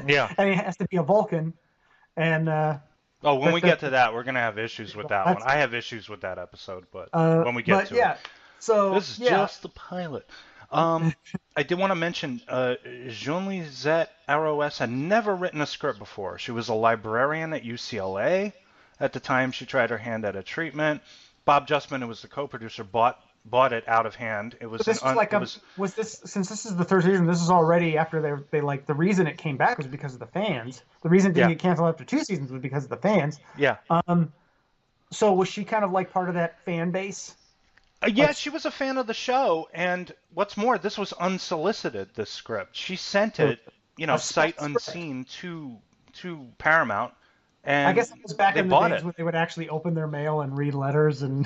yeah, and he has to be a Vulcan, and. When we get to that, we're gonna have issues with that one. I have issues with that episode, but when we get to it, so this is just the pilot. I did want to mention Jean-Lisette Arroes had never written a script before. She was a librarian at UCLA at the time she tried her hand at a treatment. Bob Justman, who was the co-producer, bought it out of hand. It was since this is the third season, this is already after they like the reason it came back was because of the fans. The reason it didn't get canceled after 2 seasons was because of the fans. Yeah. So was she kind of like part of that fan base? Yeah, she was a fan of the show, and what's more, this was unsolicited. This script, she sent it, sight unseen to Paramount. And I guess it was back in the days when they would actually open their mail and read letters and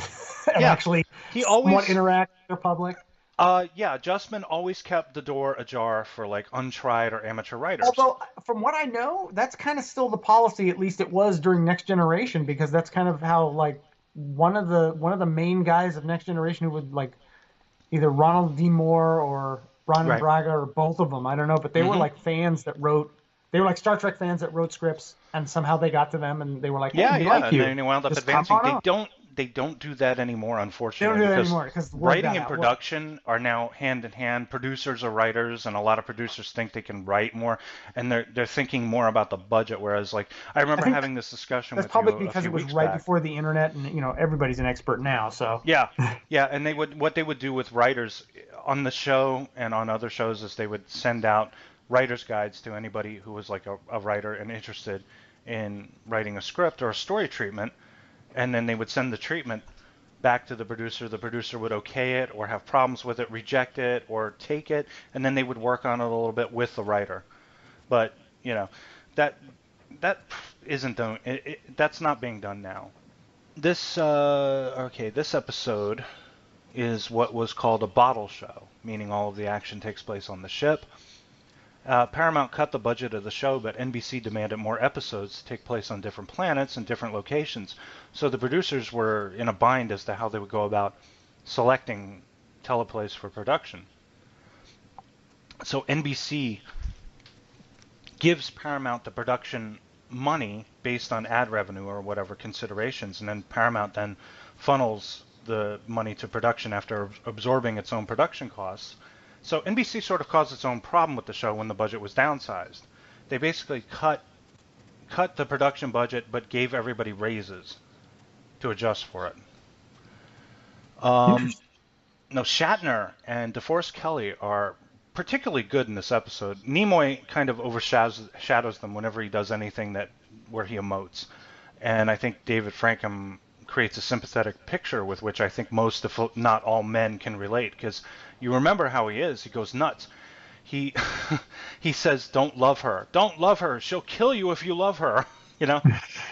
actually somewhat interact with their public. Yeah, Justman always kept the door ajar for like untried or amateur writers. Although, from what I know, that's kind of still the policy. At least it was during Next Generation, because that's kind of how like one of the main guys of Next Generation who would like either Ronald D. Moore or Brannon Braga or both of them. I don't know, but they were like fans that wrote. They were like Star Trek fans that wrote scripts, and somehow they got to them, and they were like, hey, like you. And they wound up advancing. They don't do that anymore, unfortunately. They don't do that anymore because writing and production are now hand in hand. Producers are writers, and a lot of producers think they can write more, and they're thinking more about the budget. Whereas, like, I remember having this discussion with you a few weeks back. That's probably because it was right before the internet, and everybody's an expert now. So yeah, and what they would do with writers on the show and on other shows is they would send out writer's guides to anybody who was like a writer and interested in writing a script or a story treatment, and then they would send the treatment back to the producer. The producer would okay it or have problems with it, reject it, or take it, and then they would work on it a little bit with the writer. But that isn't done. That's not being done now. This episode is what was called a bottle show, meaning all of the action takes place on the ship. Paramount cut the budget of the show, but NBC demanded more episodes to take place on different planets and different locations. So the producers were in a bind as to how they would go about selecting teleplays for production. So NBC gives Paramount the production money based on ad revenue or whatever considerations, and then Paramount then funnels the money to production after absorbing its own production costs. So NBC sort of caused its own problem with the show when the budget was downsized. They basically cut the production budget but gave everybody raises to adjust for it. No, Shatner and DeForest Kelley are particularly good in this episode. Nimoy kind of overshadows them whenever he does anything where he emotes. And I think David Frankham creates a sympathetic picture with which I think most, if not all, men can relate. Because you remember how he is. He goes nuts. He says, "Don't love her. Don't love her. She'll kill you if you love her." You know?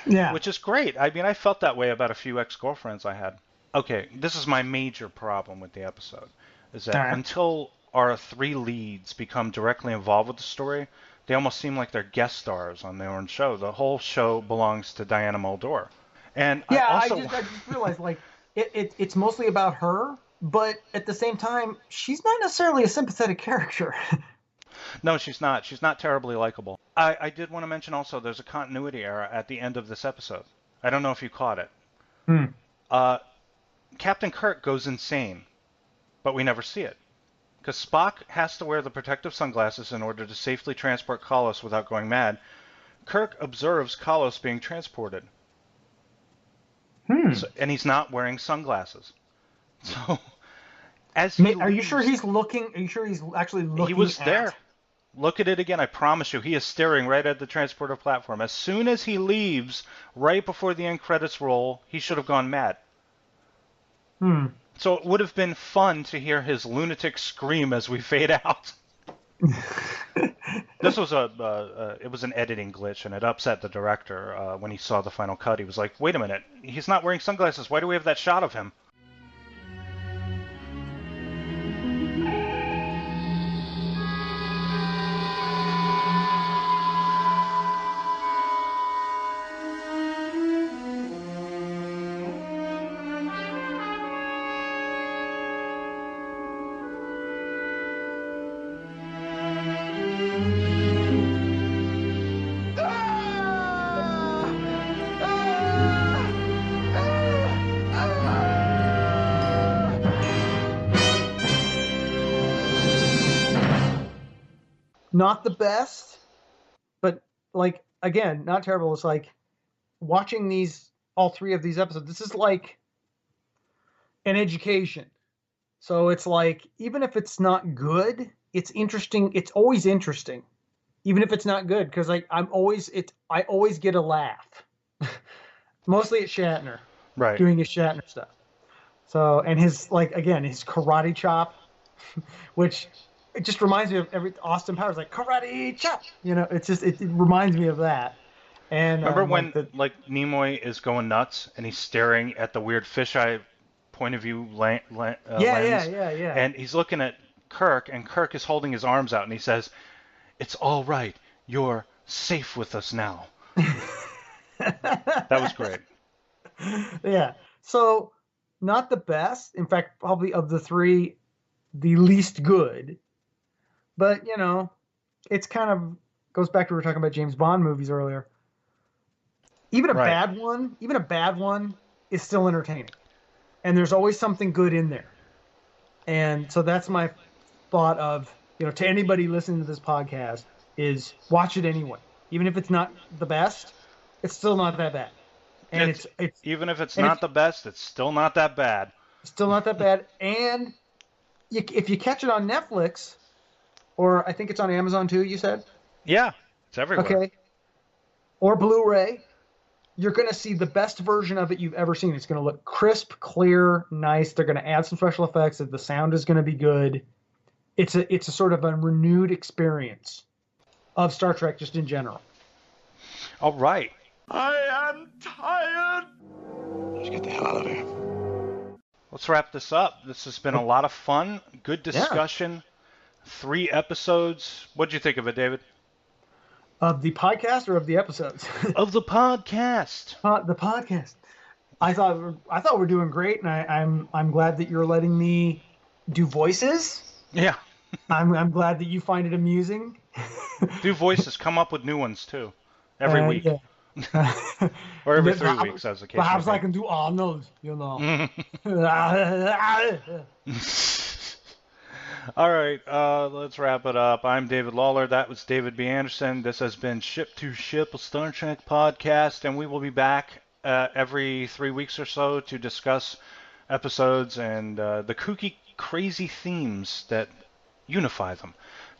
Yeah. Which is great. I mean, I felt that way about a few ex-girlfriends I had. Okay, this is my major problem with the episode, is that until our three leads become directly involved with the story, they almost seem like they're guest stars on their own show. The whole show belongs to Diana Muldaur. And yeah, I just realized, like, it's mostly about her, but at the same time, she's not necessarily a sympathetic character. No, she's not. She's not terribly likable. I did want to mention also there's a continuity error at the end of this episode. I don't know if you caught it. Captain Kirk goes insane, but we never see it. Because Spock has to wear the protective sunglasses in order to safely transport Kalos without going mad. Kirk observes Kalos being transported. So, and he's not wearing sunglasses. So, are you sure he's looking? Are you sure he's actually looking? He was there. Look at it again. I promise you, he is staring right at the transporter platform. As soon as he leaves, right before the end credits roll, he should have gone mad. So it would have been fun to hear his lunatic scream as we fade out. This was it was an editing glitch, and it upset the director when he saw the final cut. He was like, "Wait a minute, he's not wearing sunglasses. Why do we have that shot of him?" Not the best, but, like, again, not terrible. It's like watching all three of these episodes. This is like an education. So it's like, even if it's not good, it's interesting. It's always interesting, even if it's not good, because I always get a laugh. Mostly at Shatner, right, doing his Shatner stuff. So, and his, like, again, his karate chop, which. It just reminds me of Austin Powers, like karate chop. You know, it reminds me of that. And remember when Nimoy is going nuts and he's staring at the weird fisheye point of view lens? Yeah. And he's looking at Kirk, and Kirk is holding his arms out, and he says, "It's all right. You're safe with us now." That was great. Yeah. So, not the best. In fact, probably of the three, the least good. But, you know, it's kind of goes back to we were talking about James Bond movies earlier. Even a bad one is still entertaining. And there's always something good in there. And so that's my thought of, you know, to anybody listening to this podcast is watch it anyway. Even if it's not the best, it's still not that bad. And it's even if it's not the best, it's still not that bad. Still not that bad. And if you catch it on Netflix, or I think it's on Amazon too, you said? Yeah, it's everywhere. Okay. Or Blu-ray, you're going to see the best version of it you've ever seen. It's going to look crisp, clear, nice. They're going to add some special effects. The sound is going to be good. It's a sort of a renewed experience of Star Trek just in general. All right. I am tired. Let's get the hell out of here. Let's wrap this up. This has been a lot of fun. Good discussion. Yeah. 3 episodes. What'd you think of it, David? Of the podcast or of the episodes? Of the podcast. The podcast. I thought we're doing great, and I'm glad that you're letting me do voices. Yeah. I'm glad that you find it amusing. Do voices. Come up with new ones too. Every week. Yeah. Or every 3 weeks, as the case Perhaps may I be. can do Arnold, you know. All right, let's wrap it up. I'm David Lawler. That was David B. Anderson. This has been Ship to Ship, a Star Trek podcast, and we will be back every 3 weeks or so to discuss episodes and the kooky, crazy themes that unify them.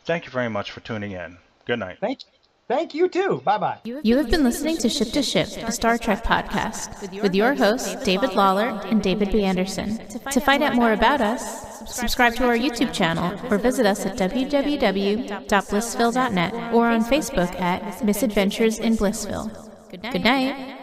Thank you very much for tuning in. Good night. Thank you too. Bye-bye. You have been listening to Ship, a Star Trek podcast, with your hosts, David Lawler and David B. Anderson. To find out more about us, subscribe to our YouTube channel or visit us at www.blissville.net or on Facebook at Misadventures in Blissville. Good night.